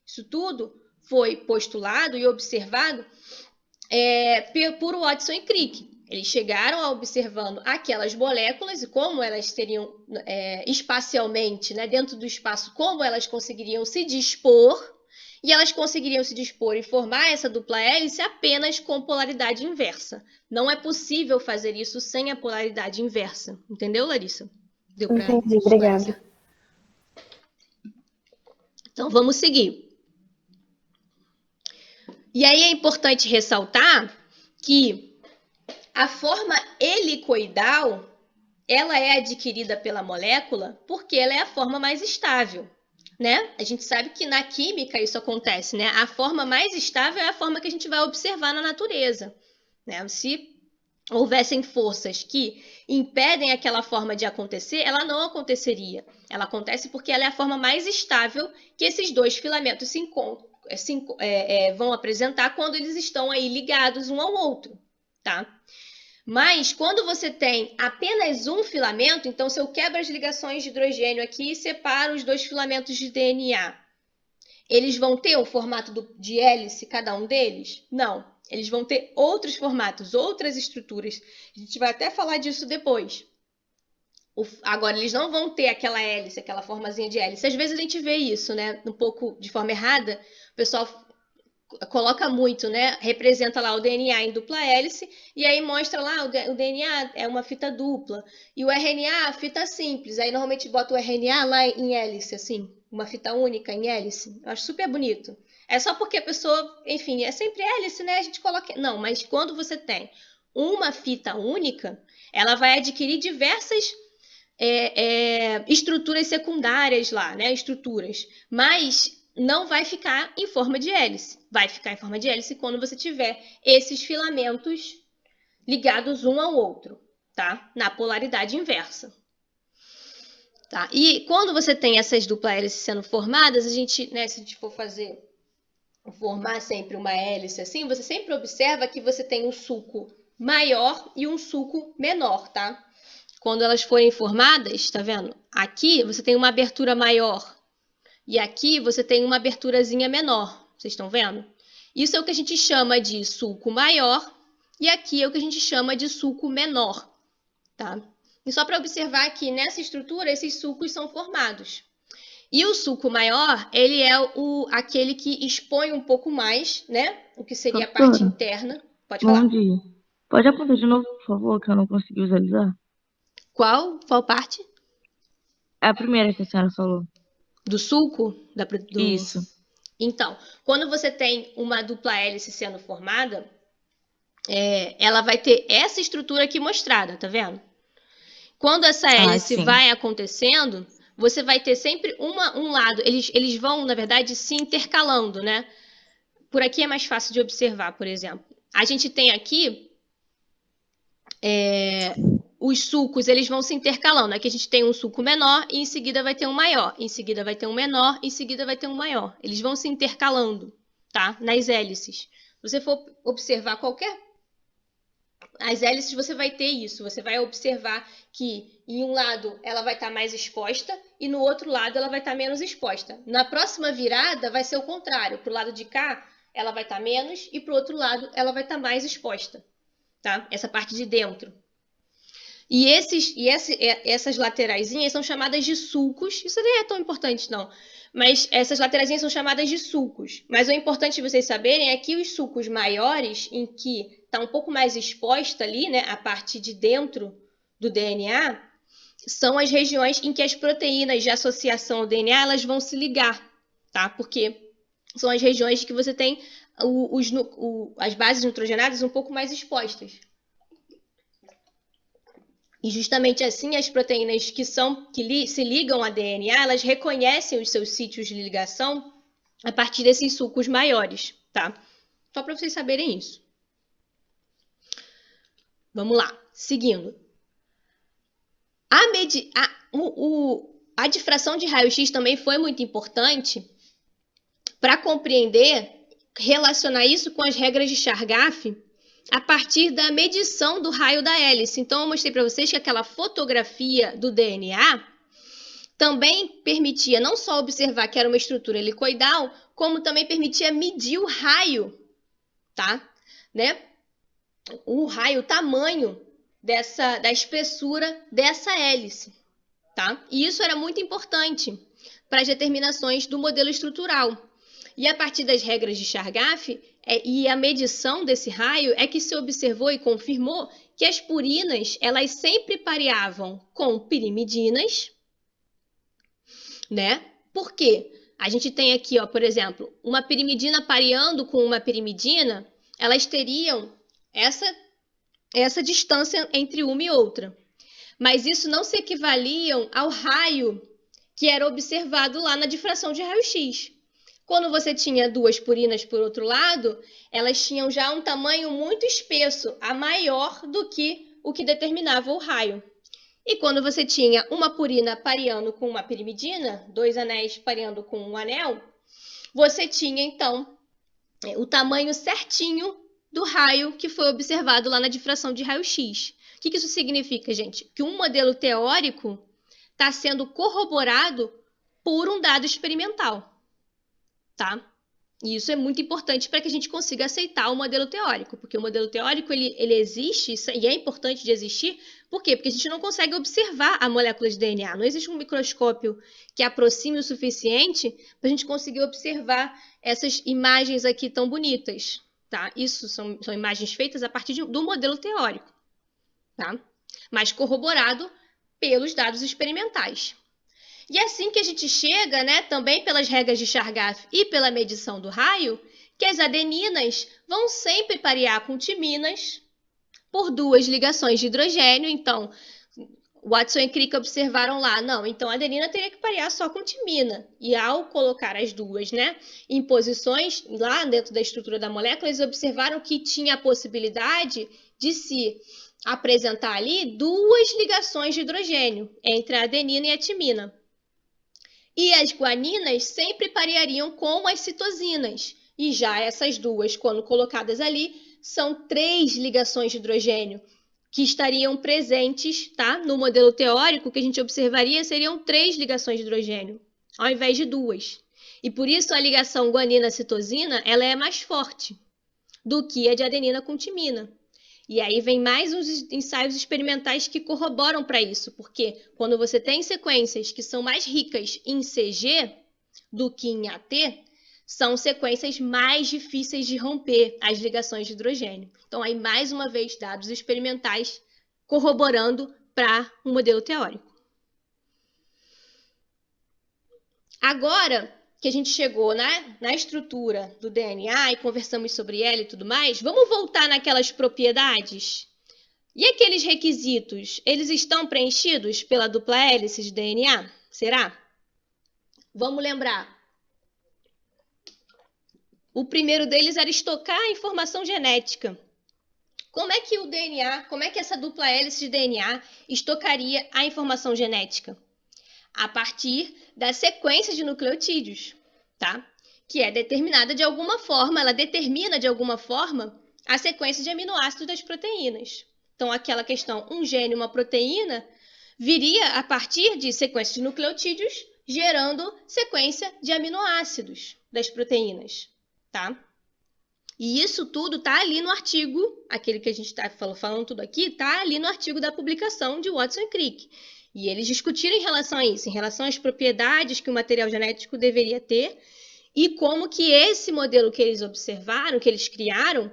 Isso tudo foi postulado e observado por Watson e Crick. Eles chegaram a observando aquelas moléculas e como elas teriam espacialmente, né, dentro do espaço, como elas conseguiriam se dispor, e elas conseguiriam se dispor e formar essa dupla hélice apenas com polaridade inversa. Não é possível fazer isso sem a polaridade inversa. Entendeu, Larissa? Deu pra Entendi, obrigada. Então, vamos seguir. E aí é importante ressaltar que a forma helicoidal, ela é adquirida pela molécula porque ela é a forma mais estável, né? A gente sabe que na química isso acontece, né? A forma mais estável é a forma que a gente vai observar na natureza, né? Se houvessem forças que impedem aquela forma de acontecer, ela não aconteceria. Ela acontece porque ela é a forma mais estável que esses dois filamentos se encontram. Vão apresentar quando eles estão aí ligados um ao outro, tá? Mas quando você tem apenas um filamento, então se eu quebro as ligações de hidrogênio aqui e separo os dois filamentos de DNA, eles vão ter o formato de hélice, cada um deles? Não. Eles vão ter outros formatos, outras estruturas. A gente vai até falar disso depois. Agora, eles não vão ter aquela hélice, aquela formazinha de hélice. Às vezes a gente vê isso, né? Um pouco de forma errada. O pessoal coloca muito, né? Representa lá o DNA em dupla hélice e aí mostra lá o DNA é uma fita dupla e o RNA fita simples. Aí normalmente bota o RNA lá em hélice, assim, uma fita única em hélice. Eu acho super bonito. É só porque a pessoa, enfim, é sempre hélice, né? A gente coloca... Não, mas quando você tem uma fita única, ela vai adquirir diversas estruturas secundárias lá, né? Estruturas. Mas não vai ficar em forma de hélice. Vai ficar em forma de hélice quando você tiver esses filamentos ligados um ao outro, tá? Na polaridade inversa. Tá? E quando você tem essas dupla hélices sendo formadas, a gente, né, se a gente for formar sempre uma hélice assim, você sempre observa que você tem um sulco maior e um sulco menor, tá? Quando elas forem formadas, tá vendo? Aqui você tem uma abertura maior e aqui você tem uma aberturazinha menor. Vocês estão vendo? Isso é o que a gente chama de sulco maior e aqui é o que a gente chama de sulco menor, tá? E só para observar que nessa estrutura esses sulcos são formados. E o sulco maior, ele é aquele que expõe um pouco mais, né? O que seria a parte Professora, interna. Pode bom falar. dia. Pode apontar de novo, por favor, que eu não consegui visualizar? Qual parte? É a primeira que a senhora falou. Do sulco? Isso. Então, quando você tem uma dupla hélice sendo formada, ela vai ter essa estrutura aqui mostrada, tá vendo? Quando essa hélice sim. vai acontecendo, você vai ter sempre um lado. Eles vão, na verdade, se intercalando, né? Por aqui é mais fácil de observar, por exemplo. A gente tem aqui os sulcos, eles vão se intercalando. Aqui a gente tem um sulco menor e em seguida vai ter um maior. Em seguida vai ter um menor, em seguida vai ter um maior. Eles vão se intercalando, tá? Nas hélices. Se você for observar as hélices, você vai ter isso. Você vai observar que em um lado ela vai estar mais exposta e no outro lado ela vai estar menos exposta. Na próxima virada vai ser o contrário. Para o lado de cá, ela vai estar menos e para o outro lado ela vai estar mais exposta, tá? Essa parte de dentro. E essas lateraisinhas são chamadas de sulcos. Isso nem é tão importante, não. Mas essas lateraisinhas são chamadas de sulcos. Mas o importante de vocês saberem é que os sulcos maiores, em que está um pouco mais exposta ali, né, a parte de dentro do DNA, são as regiões em que as proteínas de associação ao DNA elas vão se ligar, tá? Porque são as regiões que você tem as bases nitrogenadas um pouco mais expostas. E justamente assim, as proteínas que se ligam a DNA, elas reconhecem os seus sítios de ligação a partir desses sulcos maiores, tá? Só para vocês saberem isso. Vamos lá, seguindo. A difração de raio-x também foi muito importante para compreender, relacionar isso com as regras de Chargaff a partir da medição do raio da hélice. Então, eu mostrei para vocês que aquela fotografia do DNA também permitia não só observar que era uma estrutura helicoidal, como também permitia medir o raio, tá? Né? O raio, o tamanho da espessura dessa hélice, tá? E isso era muito importante para as determinações do modelo estrutural. E a partir das regras de Chargaff e a medição desse raio é que se observou e confirmou que as purinas elas sempre pareavam com pirimidinas, né? Por quê? A gente tem aqui, ó, por exemplo, uma pirimidina pareando com uma pirimidina, elas teriam essa distância entre uma e outra. Mas isso não se equivaliam ao raio que era observado lá na difração de raio-x. Quando você tinha duas purinas por outro lado, elas tinham já um tamanho muito espesso, a maior do que o que determinava o raio. E quando você tinha uma purina pareando com uma pirimidina, dois anéis pareando com um anel, você tinha então o tamanho certinho do raio que foi observado lá na difração de raio-x. O que isso significa, gente? Que um modelo teórico está sendo corroborado por um dado experimental. Tá? E isso é muito importante para que a gente consiga aceitar o modelo teórico, porque o modelo teórico ele existe e é importante de existir. Por quê? Porque a gente não consegue observar a molécula de DNA. Não existe um microscópio que aproxime o suficiente para a gente conseguir observar essas imagens aqui tão bonitas. Tá? Isso são imagens feitas a partir do modelo teórico, tá? Mas corroborado pelos dados experimentais. E assim que a gente chega, né, também pelas regras de Chargaff e pela medição do raio, que as adeninas vão sempre parear com timinas por duas ligações de hidrogênio. Então, Watson e Crick observaram lá, não, então a adenina teria que parear só com timina. E ao colocar as duas, né, em posições lá dentro da estrutura da molécula, eles observaram que tinha a possibilidade de se apresentar ali duas ligações de hidrogênio entre a adenina e a timina. E as guaninas sempre pareariam com as citosinas. E já essas duas, quando colocadas ali, são 3 ligações de hidrogênio que estariam presentes, tá? No modelo teórico, que a gente observaria seriam 3 ligações de hidrogênio, ao invés de 2. E por isso a ligação guanina-citosina ela é mais forte do que a de adenina com timina. E aí vem mais uns ensaios experimentais que corroboram para isso, porque quando você tem sequências que são mais ricas em CG do que em AT, são sequências mais difíceis de romper as ligações de hidrogênio. Então, aí, mais uma vez, dados experimentais corroborando para um modelo teórico. Agora que a gente chegou na estrutura do DNA e conversamos sobre ela e tudo mais, vamos voltar naquelas propriedades? E aqueles requisitos, eles estão preenchidos pela dupla hélice de DNA? Será? Vamos lembrar. O primeiro deles era estocar a informação genética. Como é que o DNA, como é que essa dupla hélice de DNA estocaria a informação genética? A partir da sequência de nucleotídeos, tá? Que é determinada de alguma forma, ela determina de alguma forma a sequência de aminoácidos das proteínas. Então, aquela questão, um gene, uma proteína, viria a partir de sequência de nucleotídeos, gerando sequência de aminoácidos das proteínas, tá? E isso tudo tá ali no artigo, aquele que a gente está falando tudo aqui, tá ali no artigo da publicação de Watson e Crick. E eles discutiram em relação a isso, em relação às propriedades que o material genético deveria ter e como que esse modelo que eles observaram, que eles criaram,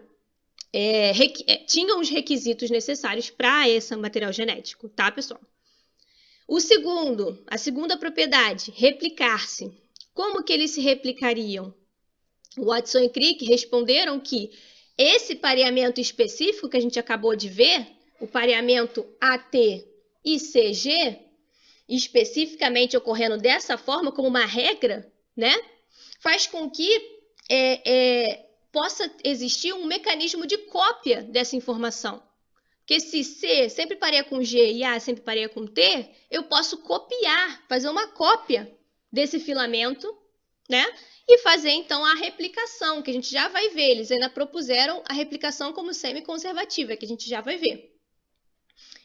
tinham os requisitos necessários para esse material genético, tá, pessoal? A segunda propriedade, replicar-se. Como que eles se replicariam? Watson e Crick responderam que esse pareamento específico que a gente acabou de ver, o pareamento AT e CG, especificamente ocorrendo dessa forma, como uma regra, né, faz com que possa existir um mecanismo de cópia dessa informação. Porque se C sempre pareia com G e A sempre pareia com T, eu posso copiar, fazer uma cópia desse filamento, né, e fazer, então, a replicação, que a gente já vai ver. Eles ainda propuseram a replicação como semi-conservativa, que a gente já vai ver.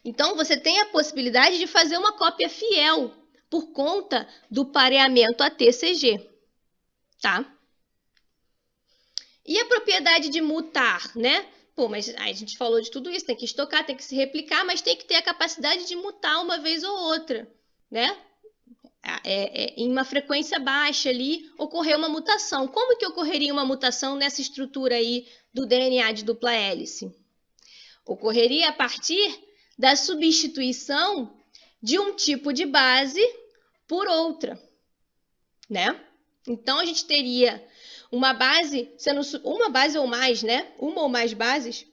Então, você tem a possibilidade de fazer uma cópia fiel por conta do pareamento AT-CG, tá? E a propriedade de mutar, né? Pô, mas a gente falou de tudo isso, tem que estocar, tem que se replicar, mas tem que ter a capacidade de mutar uma vez ou outra, né? Em uma frequência baixa ali, ocorreu uma mutação. Como que ocorreria uma mutação nessa estrutura aí do DNA de dupla hélice? Ocorreria a partir da substituição de um tipo de base por outra, né? Então, a gente teria uma base ou mais, né? Uma ou mais bases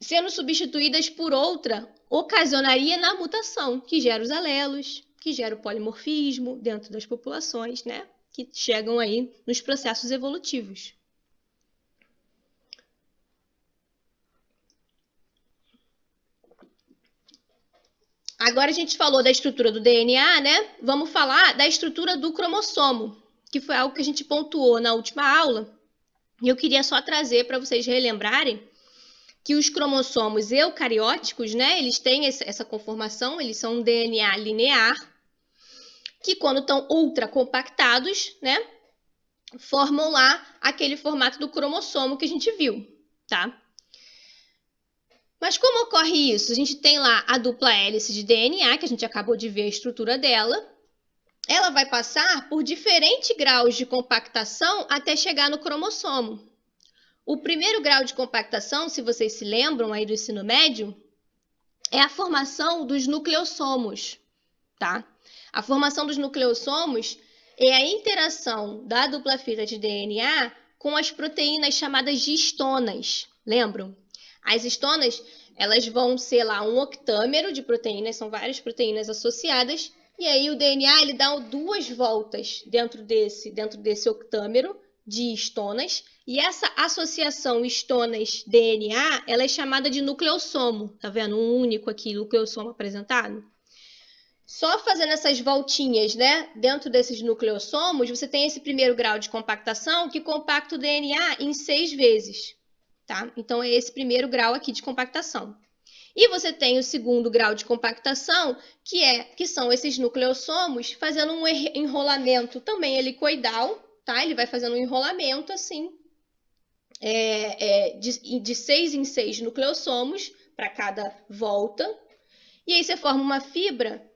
sendo substituídas por outra, ocasionaria na mutação, que gera os alelos, que gera o polimorfismo dentro das populações, né? Que chegam aí nos processos evolutivos. Agora a gente falou da estrutura do DNA, né? Vamos falar da estrutura do cromossomo, que foi algo que a gente pontuou na última aula. E eu queria só trazer para vocês relembrarem que os cromossomos eucarióticos, né? Eles têm essa conformação, eles são um DNA linear, que quando estão ultra compactados, né? Formam lá aquele formato do cromossomo que a gente viu, tá? Mas como ocorre isso? A gente tem lá a dupla hélice de DNA, que a gente acabou de ver a estrutura dela. Ela vai passar por diferentes graus de compactação até chegar no cromossomo. O primeiro grau de compactação, se vocês se lembram aí do ensino médio, é a formação dos nucleossomos, tá? A formação dos nucleossomos é a interação da dupla fita de DNA com as proteínas chamadas de histonas, lembram? As histonas Elas vão ser lá um octâmero de proteínas, são várias proteínas associadas, e aí o DNA ele dá 2 voltas dentro desse octâmero de histonas, e essa associação histonas-DNA, ela é chamada de nucleossomo, tá vendo? Um único aqui, nucleossomo apresentado. Só fazendo essas voltinhas, né, dentro desses nucleossomos, você tem esse primeiro grau de compactação que compacta o DNA em 6 vezes, tá? Então, é esse primeiro grau aqui de compactação. E você tem o segundo grau de compactação, que são esses nucleossomos fazendo um enrolamento também helicoidal, tá? Ele vai fazendo um enrolamento assim, de 6 em 6 nucleossomos para cada volta. E aí você forma uma fibra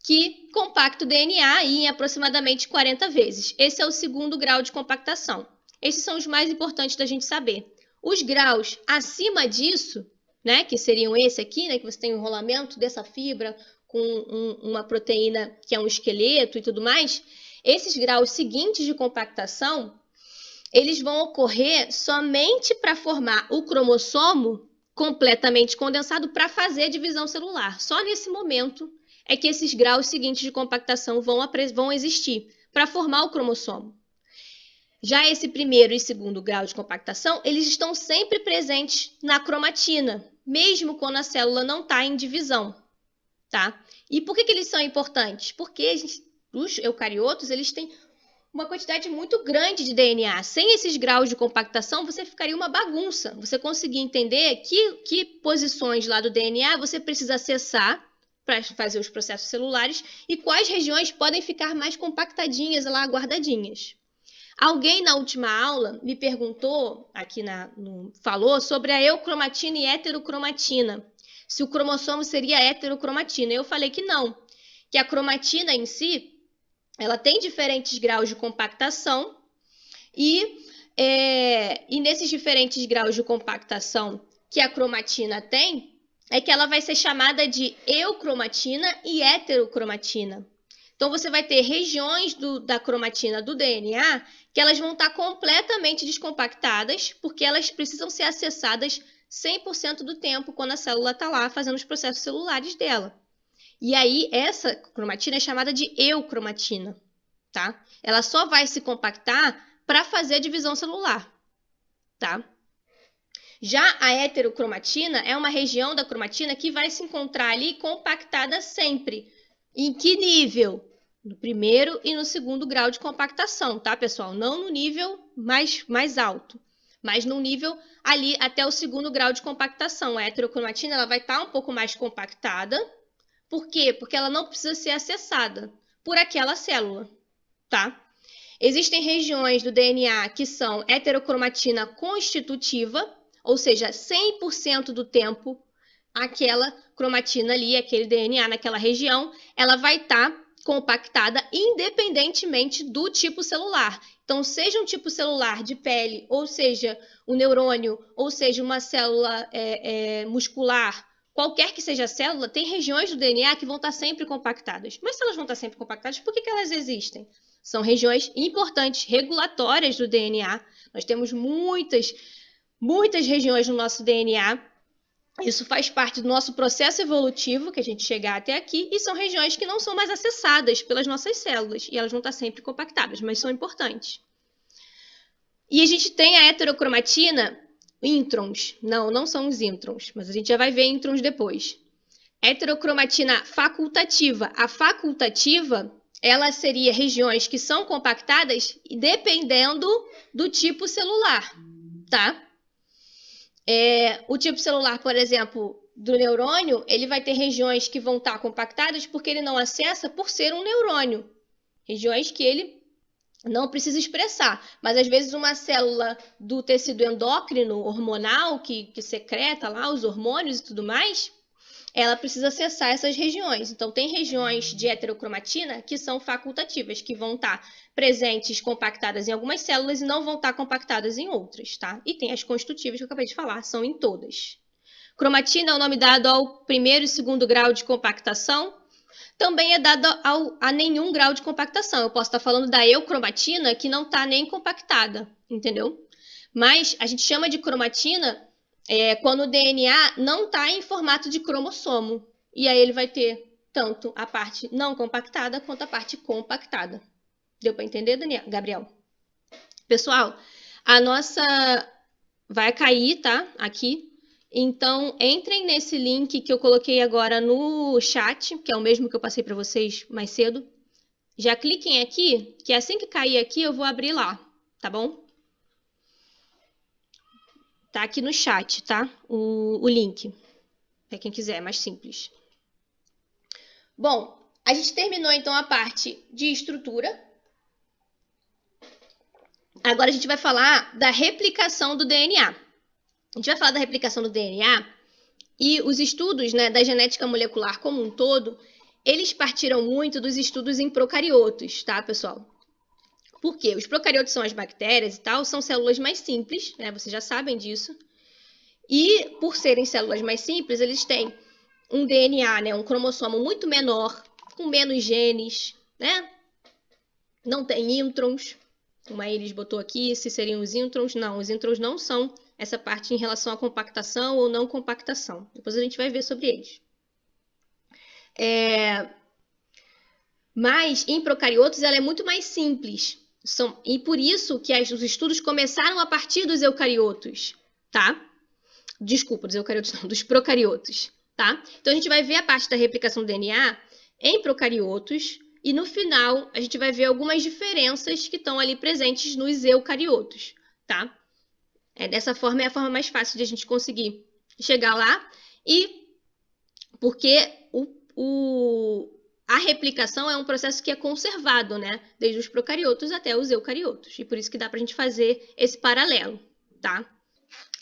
que compacta o DNA em aproximadamente 40 vezes. Esse é o segundo grau de compactação. Esses são os mais importantes da gente saber. Os graus acima disso, né, que seriam esse aqui, né, que você tem o enrolamento dessa fibra com uma proteína que é um esqueleto e tudo mais, esses graus seguintes de compactação, eles vão ocorrer somente para formar o cromossomo completamente condensado para fazer a divisão celular. Só nesse momento é que esses graus seguintes de compactação vão existir para formar o cromossomo. Já esse primeiro e segundo grau de compactação, eles estão sempre presentes na cromatina, mesmo quando a célula não está em divisão, tá? E por que eles são importantes? Porque os eucariotos, eles têm uma quantidade muito grande de DNA. Sem esses graus de compactação, você ficaria uma bagunça. Você conseguir entender que posições lá do DNA você precisa acessar para fazer os processos celulares e quais regiões podem ficar mais compactadinhas lá, guardadinhas. Alguém na última aula me perguntou, falou sobre a eucromatina e heterocromatina. Se o cromossomo seria heterocromatina. Eu falei que não, que a cromatina em si, ela tem diferentes graus de compactação e nesses diferentes graus de compactação que a cromatina tem, é que ela vai ser chamada de eucromatina e heterocromatina. Então, você vai ter regiões da cromatina do DNA que elas vão estar completamente descompactadas, porque elas precisam ser acessadas 100% do tempo quando a célula está lá fazendo os processos celulares dela. E aí, essa cromatina é chamada de eucromatina, tá? Ela só vai se compactar para fazer a divisão celular, tá? Já a heterocromatina é uma região da cromatina que vai se encontrar ali compactada sempre. Em que nível? No primeiro e no segundo grau de compactação, tá, pessoal? Não no nível mais alto, mas no nível ali até o segundo grau de compactação. A heterocromatina ela vai estar um pouco mais compactada. Por quê? Porque ela não precisa ser acessada por aquela célula, tá? Existem regiões do DNA que são heterocromatina constitutiva, ou seja, 100% do tempo, aquela cromatina ali, aquele DNA naquela região, ela vai estar compactada independentemente do tipo celular. Então, seja um tipo celular de pele, ou seja, um neurônio, ou seja, uma célula muscular, qualquer que seja a célula, tem regiões do DNA que vão estar sempre compactadas. Mas se elas vão estar sempre compactadas, por que elas existem? São regiões importantes, regulatórias do DNA. Nós temos muitas regiões no nosso DNA. Isso faz parte do nosso processo evolutivo, que a gente chegar até aqui, e são regiões que não são mais acessadas pelas nossas células, e elas vão estar sempre compactadas, mas são importantes. E a gente tem a heterocromatina, introns. Não são os introns, mas a gente já vai ver introns depois. Heterocromatina facultativa. A facultativa, ela seria regiões que são compactadas dependendo do tipo celular, tá? O tipo celular, por exemplo, do neurônio, ele vai ter regiões que vão estar compactadas porque ele não acessa por ser um neurônio. Regiões que ele não precisa expressar. Mas, às vezes, uma célula do tecido endócrino, hormonal, que secreta lá os hormônios e tudo mais, ela precisa acessar essas regiões. Então, tem regiões de heterocromatina que são facultativas, que vão estar presentes, compactadas em algumas células e não vão estar compactadas em outras, tá? E tem as constitutivas que eu acabei de falar, são em todas. Cromatina é o nome dado ao primeiro e segundo grau de compactação. Também é dado a nenhum grau de compactação. Eu posso estar falando da eucromatina, que não está nem compactada, entendeu? Mas a gente chama de cromatina quando o DNA não está em formato de cromossomo. E aí ele vai ter tanto a parte não compactada quanto a parte compactada. Deu para entender, Gabriel? Pessoal, a nossa vai cair, tá? Aqui. Então, entrem nesse link que eu coloquei agora no chat, que é o mesmo que eu passei para vocês mais cedo. Já cliquem aqui, que assim que cair aqui eu vou abrir lá, tá bom? Tá aqui no chat, tá? O link, para quem quiser, é mais simples. Bom, a gente terminou então a parte de estrutura. Agora a gente vai falar da replicação do DNA. A gente vai falar da replicação do DNA e os estudos, né, da genética molecular como um todo, eles partiram muito dos estudos em procariotos, tá, pessoal? Por quê? Os procariotos são as bactérias e tal, são células mais simples, né? Vocês já sabem disso. E por serem células mais simples, eles têm um DNA, né, um cromossomo muito menor, com menos genes, né? Não tem introns. Uma Iris botou aqui se seriam os introns. Não, os introns não são essa parte em relação à compactação ou não compactação. Depois a gente vai ver sobre eles. Mas em procariotos ela é muito mais simples. E por isso que os estudos começaram a partir dos eucariotos, tá? Desculpa, dos eucariotos não, dos procariotos, tá? Então a gente vai ver a parte da replicação do DNA em procariotos e no final a gente vai ver algumas diferenças que estão ali presentes nos eucariotos, tá? Dessa forma é a forma mais fácil de a gente conseguir chegar lá e porque a replicação é um processo que é conservado, né? Desde os procariotos até os eucariotos. E por isso que dá pra gente fazer esse paralelo, tá?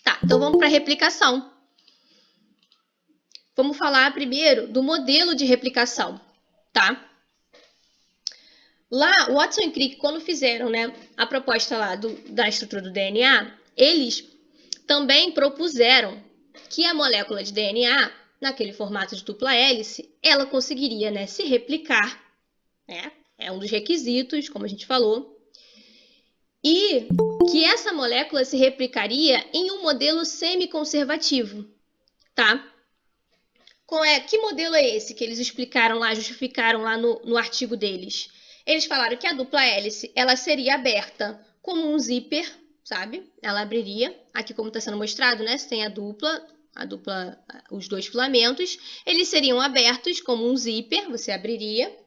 Tá, então vamos para a replicação. Vamos falar primeiro do modelo de replicação, tá? Lá, Watson e Crick, quando fizeram, né, a proposta lá da estrutura do DNA, eles também propuseram que a molécula de DNA, naquele formato de dupla hélice, ela conseguiria, né, se replicar, né? É um dos requisitos, como a gente falou. E que essa molécula se replicaria em um modelo semiconservativo, tá? Que modelo é esse que eles explicaram lá, justificaram lá no artigo deles? Eles falaram que a dupla hélice, ela seria aberta como um zíper, sabe? Ela abriria, aqui como está sendo mostrado, né? Você tem a dupla, os dois filamentos, eles seriam abertos como um zíper, você abriria.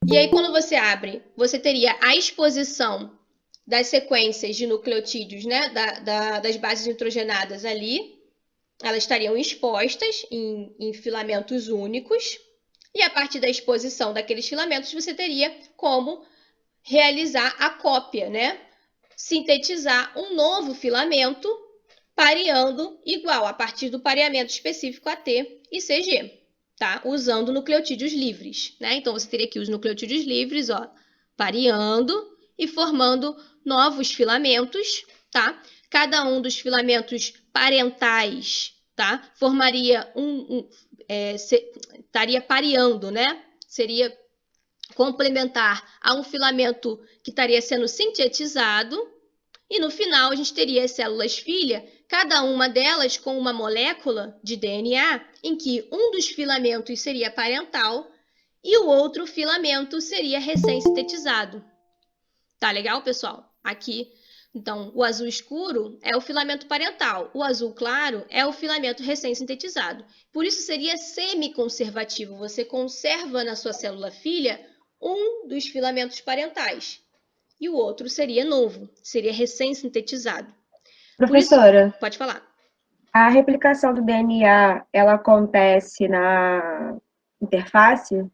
E aí, quando você abre, você teria a exposição das sequências de nucleotídeos, né? Das bases nitrogenadas ali. Elas estariam expostas em filamentos únicos. E a partir da exposição daqueles filamentos, você teria como realizar a cópia, né? Sintetizar um novo filamento pareando igual, a partir do pareamento específico AT e CG, tá? Usando nucleotídeos livres, né? Então, você teria aqui os nucleotídeos livres, ó, pareando e formando novos filamentos, tá? Cada um dos filamentos parentais, tá? Formaria estaria pareando, né? Seria complementar a um filamento que estaria sendo sintetizado. E no final a gente teria as células-filha, cada uma delas com uma molécula de DNA, em que um dos filamentos seria parental e o outro filamento seria recém-sintetizado. Tá legal, pessoal? Aqui, então, o azul escuro é o filamento parental, o azul claro é o filamento recém-sintetizado. Por isso seria semiconservativo, você conserva na sua célula-filha um dos filamentos parentais e o outro seria novo, seria recém-sintetizado. Professora, pode falar. A replicação do DNA, ela acontece na interface?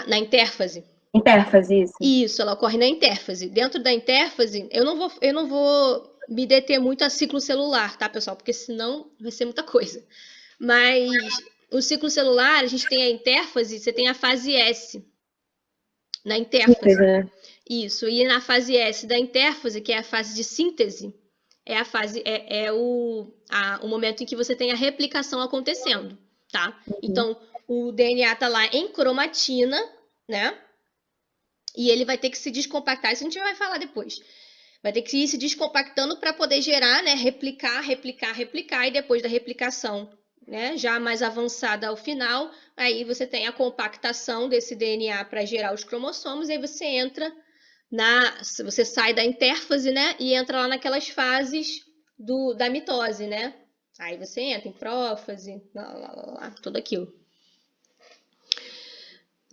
Na intérfase. Interfase, isso. Isso, ela ocorre na intérfase. Dentro da intérfase, eu não vou me deter muito a ciclo celular, tá, pessoal? Porque senão vai ser muita coisa. Mas o ciclo celular, a gente tem a intérfase, você tem a fase S na intérfase. Né? Isso, e na fase S da intérfase, que é a fase de síntese, é o momento em que você tem a replicação acontecendo, tá? Então, o DNA tá lá em cromatina, né? E ele vai ter que se descompactar, isso a gente vai falar depois. Vai ter que ir se descompactando para poder gerar, né? Replicar, e depois da replicação, né? Já mais avançada ao final, aí você tem a compactação desse DNA para gerar os cromossomos, e aí você entra você sai da intérfase, né? E entra lá naquelas fases da mitose, né? Aí você entra em prófase, tudo aquilo.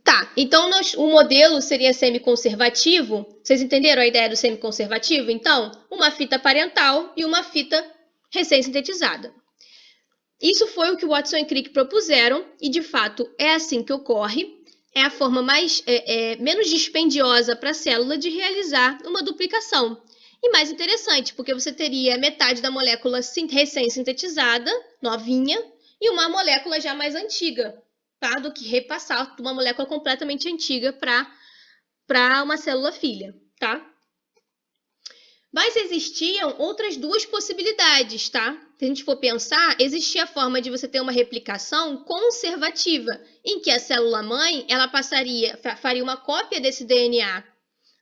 Tá, então o modelo seria semiconservativo. Vocês entenderam a ideia do semiconservativo? Então, uma fita parental e uma fita recém-sintetizada. Isso foi o que Watson e Crick propuseram, e de fato é assim que ocorre. É a forma menos dispendiosa para a célula de realizar uma duplicação. E mais interessante, porque você teria metade da molécula recém-sintetizada, novinha, e uma molécula já mais antiga, tá? Do que repassar uma molécula completamente antiga para uma célula filha, tá? Mas existiam outras duas possibilidades, tá? Se a gente for pensar, existia a forma de você ter uma replicação conservativa, em que a célula-mãe ela faria uma cópia desse DNA,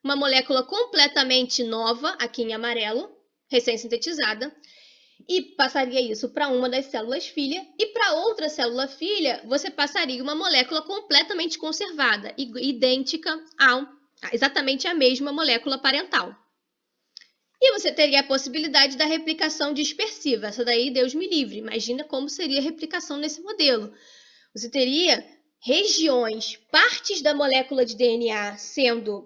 uma molécula completamente nova, aqui em amarelo, recém-sintetizada, e passaria isso para uma das células-filha, e para outra célula-filha, você passaria uma molécula completamente conservada, idêntica exatamente a mesma molécula parental. E você teria a possibilidade da replicação dispersiva. Essa daí, Deus me livre. Imagina como seria a replicação nesse modelo. Você teria regiões, partes da molécula de DNA sendo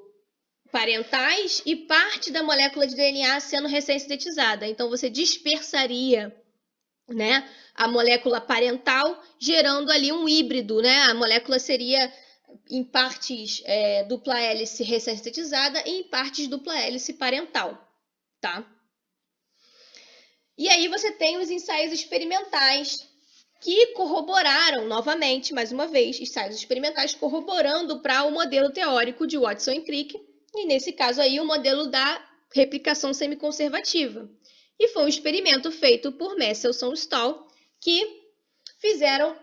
parentais e parte da molécula de DNA sendo recém-sintetizada. Então, você dispersaria, né, a molécula parental, gerando ali um híbrido, né? A molécula seria em partes dupla hélice recém-sintetizada e em partes dupla hélice parental. Tá? E aí você tem os ensaios experimentais que corroboraram, novamente, mais uma vez, ensaios experimentais corroborando para o modelo teórico de Watson e Crick, e nesse caso aí o modelo da replicação semiconservativa. E foi um experimento feito por Messelson e Stahl, que fizeram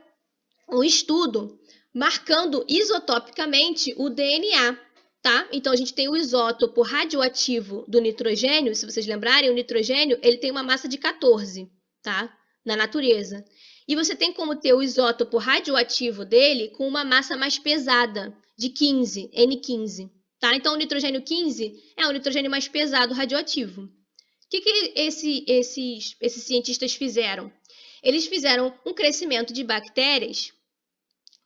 um estudo marcando isotopicamente o DNA. Tá? Então, a gente tem o isótopo radioativo do nitrogênio. Se vocês lembrarem, o nitrogênio ele tem uma massa de 14, tá? Na natureza. E você tem como ter o isótopo radioativo dele com uma massa mais pesada, de 15, N15. Tá? Então, o nitrogênio 15 é o nitrogênio mais pesado radioativo. O que esses cientistas fizeram? Eles fizeram um crescimento de bactérias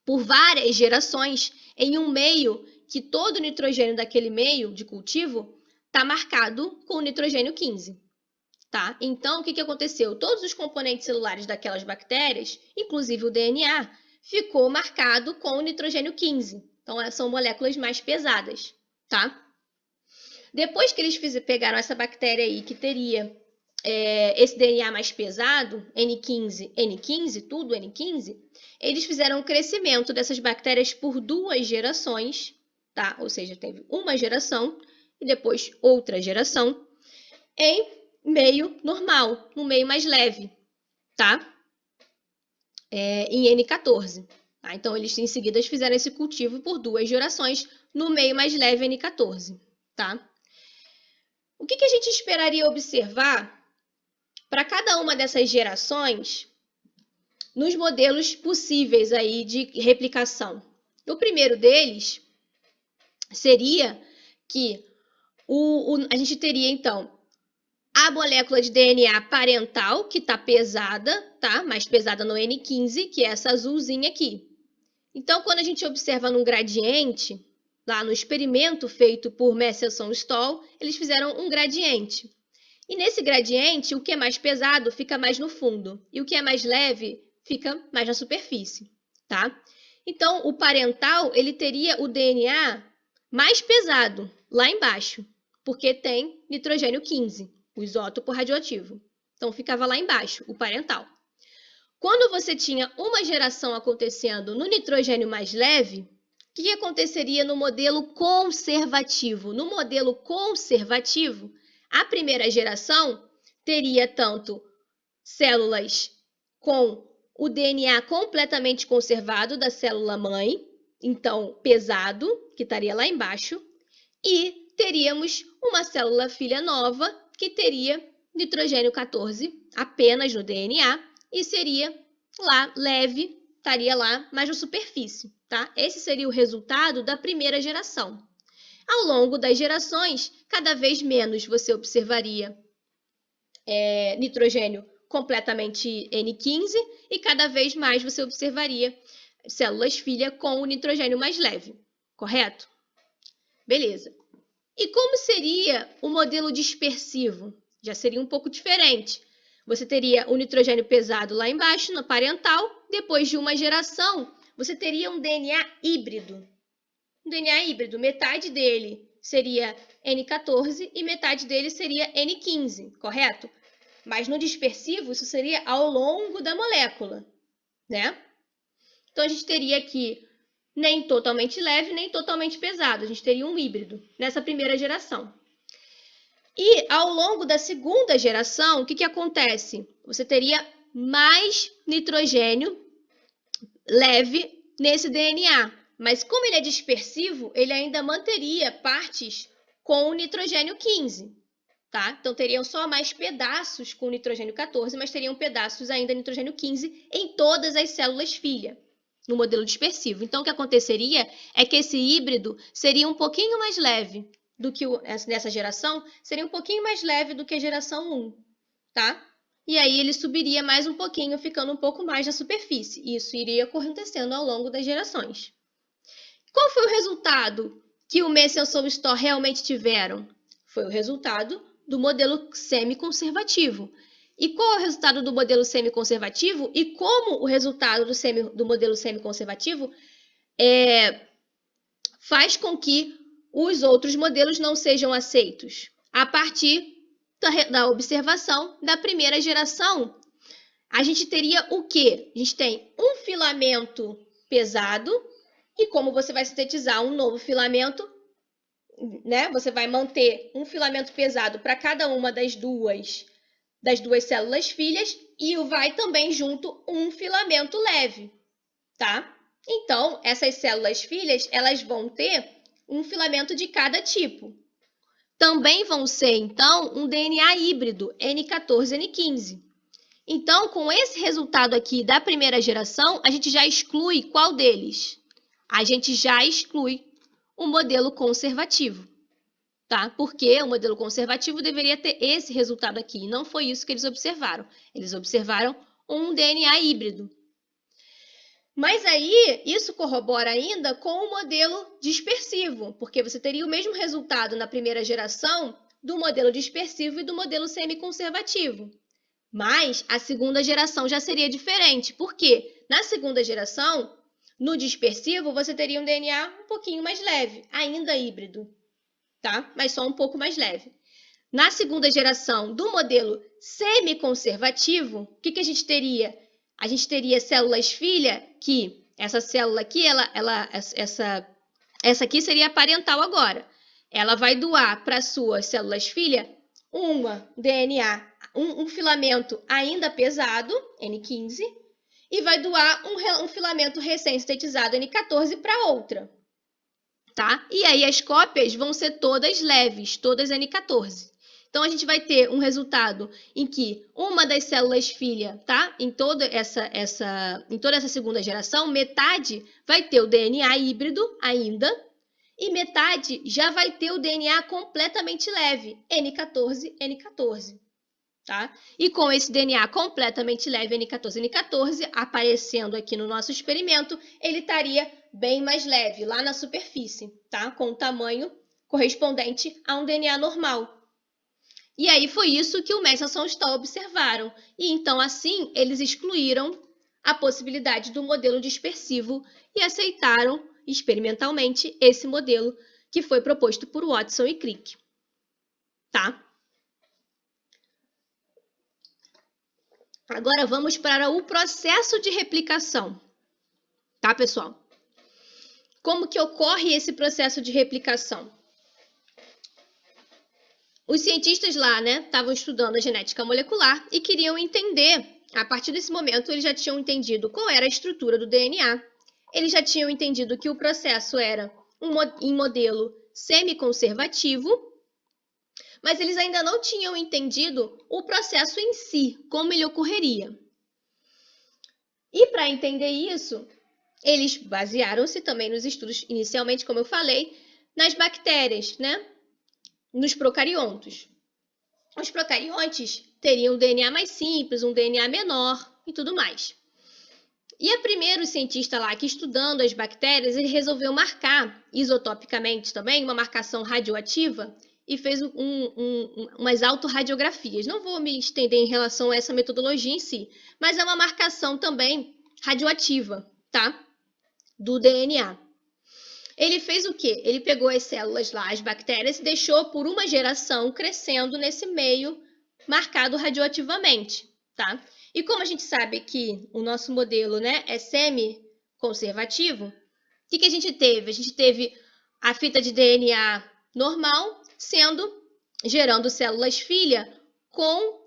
por várias gerações em um meio que todo o nitrogênio daquele meio de cultivo está marcado com o nitrogênio 15. Tá? Então, o que aconteceu? Todos os componentes celulares daquelas bactérias, inclusive o DNA, ficou marcado com o nitrogênio 15. Então, são moléculas mais pesadas. Tá? Depois que eles pegaram essa bactéria aí que teria esse DNA mais pesado, N15, N15, tudo N15, eles fizeram um crescimento dessas bactérias por 2 gerações, tá? Ou seja, teve uma geração e depois outra geração em meio normal, no meio mais leve, tá? Em N14. Tá? Então, eles em seguida fizeram esse cultivo por 2 gerações no meio mais leve N14, tá? O que a gente esperaria observar para cada uma dessas gerações nos modelos possíveis aí de replicação? O primeiro deles seria que a gente teria, então, a molécula de DNA parental, que está pesada, tá? Mais pesada no N15, que é essa azulzinha aqui. Então, quando a gente observa num gradiente, lá no experimento feito por Messelson e Stahl, eles fizeram um gradiente. E nesse gradiente, o que é mais pesado fica mais no fundo, e o que é mais leve fica mais na superfície, tá? Então, o parental, ele teria o DNA mais pesado lá embaixo, porque tem nitrogênio 15, o isótopo radioativo. Então, ficava lá embaixo, o parental. Quando você tinha uma geração acontecendo no nitrogênio mais leve, o que aconteceria no modelo conservativo? No modelo conservativo, a primeira geração teria tanto células com o DNA completamente conservado da célula-mãe, então pesado, que estaria lá embaixo, e teríamos uma célula filha nova que teria nitrogênio 14 apenas no DNA e seria lá leve, estaria lá mais na superfície, tá? Esse seria o resultado da primeira geração. Ao longo das gerações, cada vez menos você observaria nitrogênio completamente N15 e cada vez mais você observaria células filha com o nitrogênio mais leve, correto? Beleza. E como seria o modelo dispersivo? Já seria um pouco diferente. Você teria o nitrogênio pesado lá embaixo, na parental. Depois de uma geração, você teria um DNA híbrido. Um DNA híbrido, metade dele seria N14 e metade dele seria N15, correto? Mas no dispersivo, isso seria ao longo da molécula, né? Então, a gente teria aqui nem totalmente leve, nem totalmente pesado. A gente teria um híbrido nessa primeira geração. E ao longo da segunda geração, o que acontece? Você teria mais nitrogênio leve nesse DNA. Mas como ele é dispersivo, ele ainda manteria partes com o nitrogênio 15. Tá? Então, teriam só mais pedaços com nitrogênio 14, mas teriam pedaços ainda nitrogênio 15 em todas as células filha, no modelo dispersivo. Então, o que aconteceria é que esse híbrido seria um pouquinho mais leve do que nessa geração, seria um pouquinho mais leve do que a geração 1, tá? E aí ele subiria mais um pouquinho, ficando um pouco mais na superfície. E isso iria acontecendo ao longo das gerações. Qual foi o resultado que o Mendelssohn e o Storr realmente tiveram? Foi o resultado do modelo semiconservativo. E qual é o resultado do modelo semiconservativo? E como o resultado do modelo semiconservativo faz com que os outros modelos não sejam aceitos? A partir da observação da primeira geração, a gente teria o quê? A gente tem um filamento pesado, e como você vai sintetizar um novo filamento, né? Você vai manter um filamento pesado para cada uma das duas células filhas e vai também junto um filamento leve, tá? Então, essas células filhas, elas vão ter um filamento de cada tipo. Também vão ser, então, um DNA híbrido, N14, N15. Então, com esse resultado aqui da primeira geração, a gente já exclui qual deles? A gente já exclui o modelo conservativo, tá? Porque o modelo conservativo deveria ter esse resultado aqui, e não foi isso que eles observaram. Eles observaram um DNA híbrido. Mas aí, isso corrobora ainda com o modelo dispersivo, porque você teria o mesmo resultado na primeira geração do modelo dispersivo e do modelo semiconservativo. Mas a segunda geração já seria diferente, porque na segunda geração, no dispersivo, você teria um DNA um pouquinho mais leve, ainda híbrido, tá? Mas só um pouco mais leve. Na segunda geração do modelo semiconservativo, o que a gente teria? A gente teria células filha que essa célula aqui, essa aqui seria a parental agora. Ela vai doar para suas células filha um filamento ainda pesado, N15, e vai doar um filamento recém-sintetizado, N14, para outra. Tá? E aí as cópias vão ser todas leves, todas N14. Então, a gente vai ter um resultado em que uma das células filha, tá? Em toda essa segunda geração, metade vai ter o DNA híbrido ainda, e metade já vai ter o DNA completamente leve, N14, N14. Tá? E com esse DNA completamente leve, N14, N14, aparecendo aqui no nosso experimento, ele estaria bem mais leve, lá na superfície, tá? Com o tamanho correspondente a um DNA normal. E aí foi isso que o Mendelssohn e o Storr observaram. E então, assim, eles excluíram a possibilidade do modelo dispersivo e aceitaram experimentalmente esse modelo que foi proposto por Watson e Crick. Tá? Agora vamos para o processo de replicação. Tá, pessoal? Como que ocorre esse processo de replicação? Os cientistas lá, né, estavam estudando a genética molecular e queriam entender, a partir desse momento eles já tinham entendido qual era a estrutura do DNA, eles já tinham entendido que o processo era em modelo semiconservativo, mas eles ainda não tinham entendido o processo em si, como ele ocorreria. E para entender isso, eles basearam-se também nos estudos, inicialmente, como eu falei, nas bactérias, né? Nos procariontos. Os procariontes teriam um DNA mais simples, um DNA menor e tudo mais. E o primeiro cientista lá que estudando as bactérias, ele resolveu marcar isotopicamente também, uma marcação radioativa, e fez umas autorradiografias. Não vou me estender em relação a essa metodologia em si, mas é uma marcação também radioativa, tá? Do DNA. Ele fez o quê? Ele pegou as células lá, as bactérias, e deixou por uma geração crescendo nesse meio marcado radioativamente, tá? E como a gente sabe que o nosso modelo, né, é semi-conservativo, o que a gente teve? A gente teve a fita de DNA normal gerando células-filha com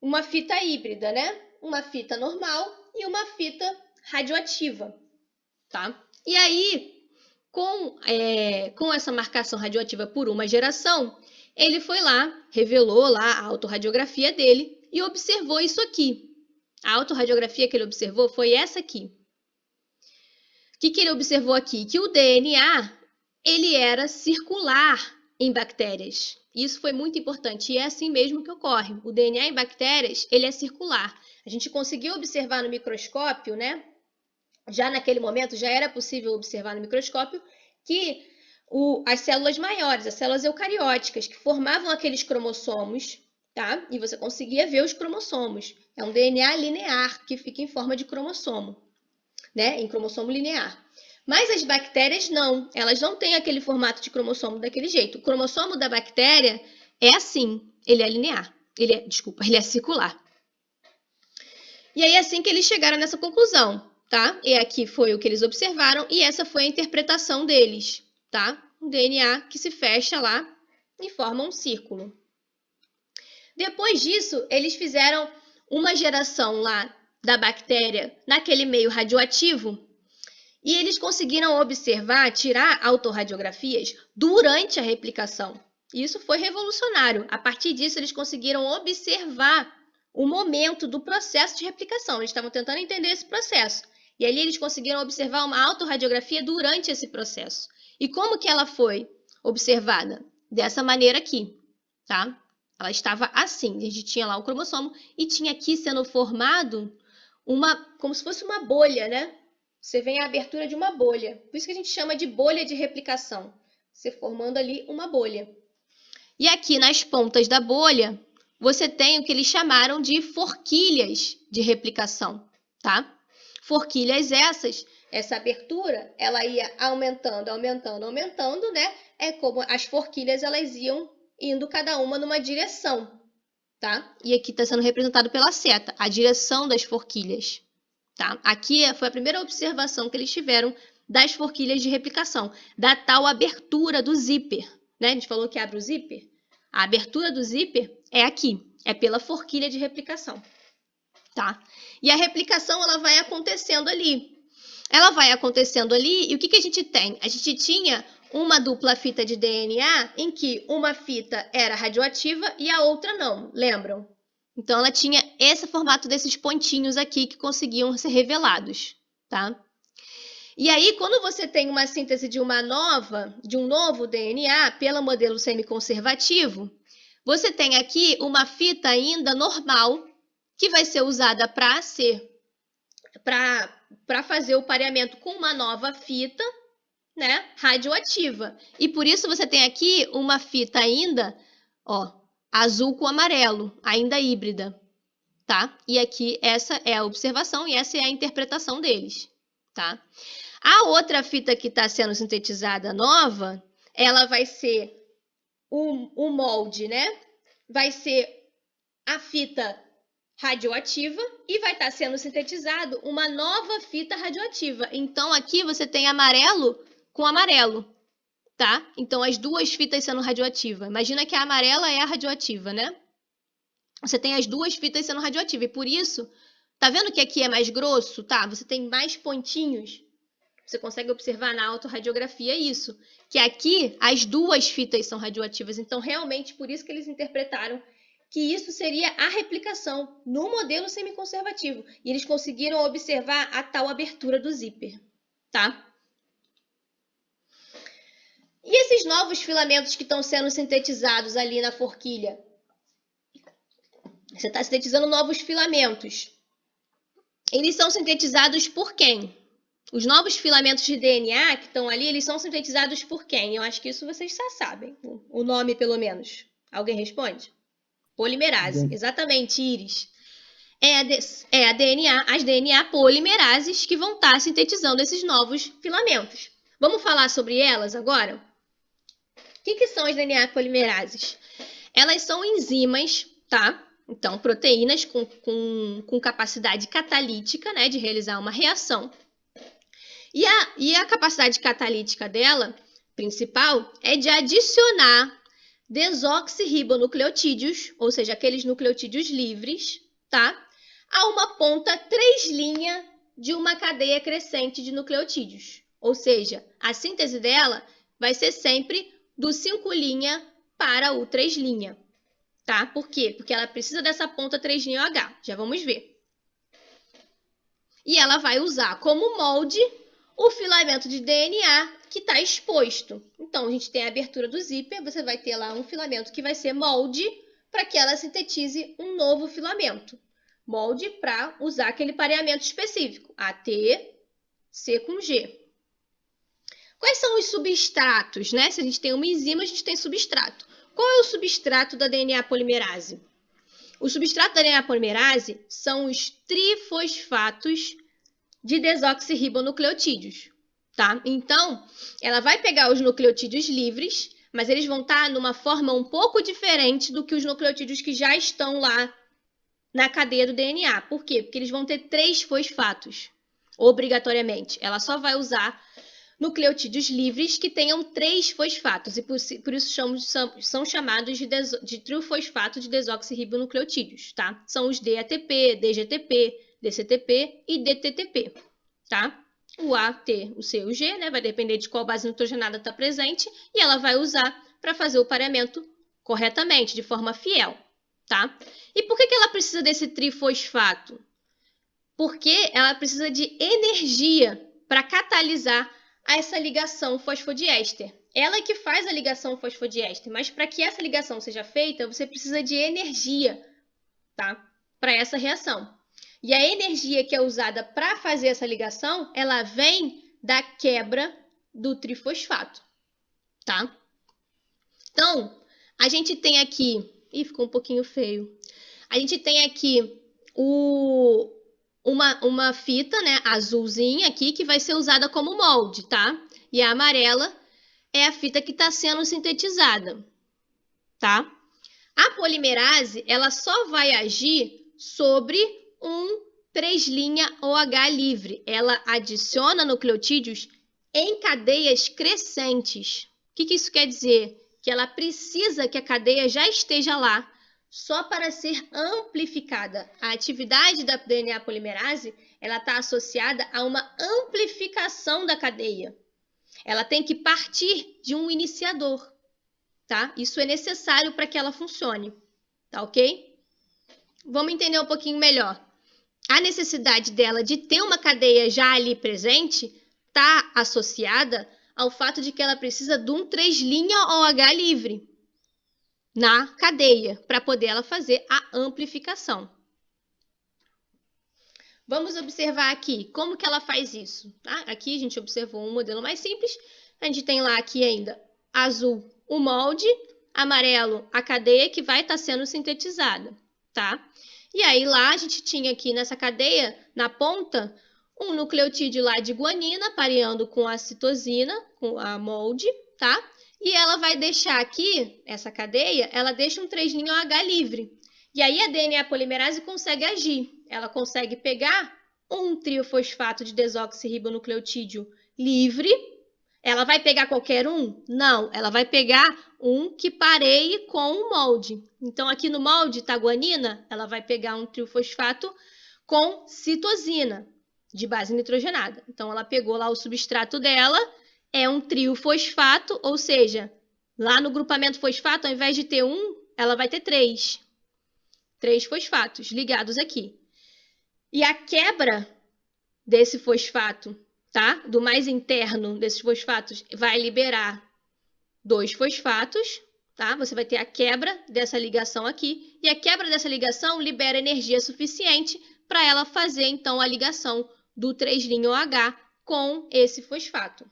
uma fita híbrida, né? Uma fita normal e uma fita radioativa, tá? E aí, com essa marcação radioativa por uma geração, ele foi lá, revelou lá a autorradiografia dele e observou isso aqui. A autorradiografia que ele observou foi essa aqui. O que ele observou aqui? Que o DNA, ele era circular em bactérias. Isso foi muito importante e é assim mesmo que ocorre. O DNA em bactérias, ele é circular. A gente conseguiu observar no microscópio, né? Já naquele momento, já era possível observar no microscópio que as células maiores, as células eucarióticas, que formavam aqueles cromossomos, tá? E você conseguia ver os cromossomos. É um DNA linear que fica em forma de cromossomo, né? Em cromossomo linear. Mas as bactérias não, elas não têm aquele formato de cromossomo daquele jeito. O cromossomo da bactéria é assim, ele é linear, ele é circular. E aí assim que eles chegaram nessa conclusão, tá? E aqui foi o que eles observaram e essa foi a interpretação deles, tá? Um DNA que se fecha lá e forma um círculo. Depois disso, eles fizeram uma geração lá da bactéria naquele meio radioativo e eles conseguiram observar, tirar autorradiografias durante a replicação. Isso foi revolucionário. A partir disso, eles conseguiram observar o momento do processo de replicação. Eles estavam tentando entender esse processo. E ali eles conseguiram observar uma autorradiografia durante esse processo. E como que ela foi observada? Dessa maneira aqui, tá? Ela estava assim. A gente tinha lá o cromossomo e tinha aqui sendo formado como se fosse uma bolha, né? Você vê a abertura de uma bolha. Por isso que a gente chama de bolha de replicação. Você formando ali uma bolha. E aqui nas pontas da bolha, você tem o que eles chamaram de forquilhas de replicação, tá? Forquilhas essa abertura, ela ia aumentando, aumentando, aumentando, né? É como as forquilhas, elas iam indo cada uma numa direção, tá? E aqui está sendo representado pela seta, a direção das forquilhas. Tá? Aqui foi a primeira observação que eles tiveram das forquilhas de replicação, da tal abertura do zíper. Né? A gente falou que abre o zíper. A abertura do zíper é aqui, é pela forquilha de replicação. Tá? E a replicação ela vai acontecendo ali. Ela vai acontecendo ali e o que a gente tem? A gente tinha uma dupla fita de DNA em que uma fita era radioativa e a outra não, lembram? Então, ela tinha esse formato desses pontinhos aqui que conseguiam ser revelados, tá? E aí, quando você tem uma síntese de um novo DNA pelo modelo semiconservativo, você tem aqui uma fita ainda normal que vai ser usada para fazer o pareamento com uma nova fita, né, radioativa. E por isso você tem aqui uma fita ainda, ó, azul com amarelo, ainda híbrida, tá? E aqui essa é a observação e essa é a interpretação deles, tá? A outra fita que está sendo sintetizada nova, ela vai ser o molde, né? Vai ser a fita radioativa e vai estar sendo sintetizado uma nova fita radioativa. Então, aqui você tem amarelo com amarelo. Tá? Então, as duas fitas sendo radioativas. Imagina que a amarela é a radioativa, né? Você tem as duas fitas sendo radioativas. E por isso, tá vendo que aqui é mais grosso, tá? Você tem mais pontinhos. Você consegue observar na autorradiografia isso, que aqui as duas fitas são radioativas. Então, realmente, por isso que eles interpretaram que isso seria a replicação no modelo semiconservativo. E eles conseguiram observar a tal abertura do zíper, tá? E esses novos filamentos que estão sendo sintetizados ali na forquilha? Você está sintetizando novos filamentos. Eles são sintetizados por quem? Os novos filamentos de DNA que estão ali, eles são sintetizados por quem? Eu acho que isso vocês já sabem. O nome, pelo menos. Alguém responde? Polimerase. Exatamente, Iris. As DNA polimerases que vão estar sintetizando esses novos filamentos. Vamos falar sobre elas agora? O que são as DNA polimerases? Elas são enzimas, tá? Então, proteínas com capacidade catalítica, né, de realizar uma reação. E a capacidade catalítica dela, principal, é de adicionar desoxirribonucleotídeos, ou seja, aqueles nucleotídeos livres, tá? A uma ponta 'três' de uma cadeia crescente de nucleotídeos. Ou seja, a síntese dela vai ser sempre do 5' para o 3'. Tá? Por quê? Porque ela precisa dessa ponta 3'OH. Já vamos ver. E ela vai usar como molde o filamento de DNA que está exposto. Então, a gente tem a abertura do zíper, você vai ter lá um filamento que vai ser molde para que ela sintetize um novo filamento. Molde para usar aquele pareamento específico, AT, C com G. Quais são os substratos, né? Se a gente tem uma enzima, a gente tem substrato. Qual é o substrato da DNA polimerase? O substrato da DNA polimerase são os trifosfatos de desoxirribonucleotídeos, tá? Então, ela vai pegar os nucleotídeos livres, mas eles vão estar numa forma um pouco diferente do que os nucleotídeos que já estão lá na cadeia do DNA. Por quê? Porque eles vão ter 3 fosfatos, obrigatoriamente. Ela só vai usar nucleotídeos livres que tenham 3 fosfatos, e por isso são chamados de trifosfato de desoxirribonucleotídeos, tá? São os DATP, DGTP, DCTP e DTTP, tá? O A, T, o C e o G, né? Vai depender de qual base nitrogenada está presente, e ela vai usar para fazer o pareamento corretamente, de forma fiel, tá? E por que ela precisa desse trifosfato? Porque ela precisa de energia para catalisar essa ligação fosfodiéster. Ela é que faz a ligação fosfodiéster, mas para que essa ligação seja feita, você precisa de energia, tá? Para essa reação. E a energia que é usada para fazer essa ligação, ela vem da quebra do trifosfato, tá? Então, a gente tem aqui... Ih, ficou um pouquinho feio. A gente tem aqui uma fita, né, azulzinha aqui, que vai ser usada como molde, tá? E a amarela é a fita que está sendo sintetizada, tá? A polimerase, ela só vai agir sobre um 3' OH livre. Ela adiciona nucleotídeos em cadeias crescentes. O que isso quer dizer? Que ela precisa que a cadeia já esteja lá, só para ser amplificada. A atividade da DNA polimerase, ela está associada a uma amplificação da cadeia. Ela tem que partir de um iniciador, tá? Isso é necessário para que ela funcione, tá ok? Vamos entender um pouquinho melhor. A necessidade dela de ter uma cadeia já ali presente está associada ao fato de que ela precisa de um 3' OH livre na cadeia, para poder ela fazer a amplificação. Vamos observar aqui como que ela faz isso. Tá? Aqui a gente observou um modelo mais simples. A gente tem lá aqui ainda azul o molde, amarelo a cadeia que vai estar sendo sintetizada. Tá? E aí lá a gente tinha aqui nessa cadeia, na ponta, um nucleotídeo lá de guanina, pareando com a citosina, com a molde, tá? E ela vai deixar aqui, essa cadeia, ela deixa um 3' OH livre. E aí a DNA polimerase consegue agir. Ela consegue pegar um triofosfato de desoxirribonucleotídeo livre. Ela vai pegar qualquer um? Não, ela vai pegar um que pareie com o molde. Então aqui no molde está guanina, ela vai pegar um triofosfato com citosina, de base nitrogenada. Então, ela pegou lá o substrato dela, é um trio fosfato, ou seja, lá no grupamento fosfato, ao invés de ter um, ela vai ter três. Três fosfatos ligados aqui. E a quebra desse fosfato, tá? Do mais interno desses fosfatos, vai liberar dois fosfatos, tá? Você vai ter a quebra dessa ligação aqui, e a quebra dessa ligação libera energia suficiente para ela fazer, então, a ligação do 3'OH com esse fosfato,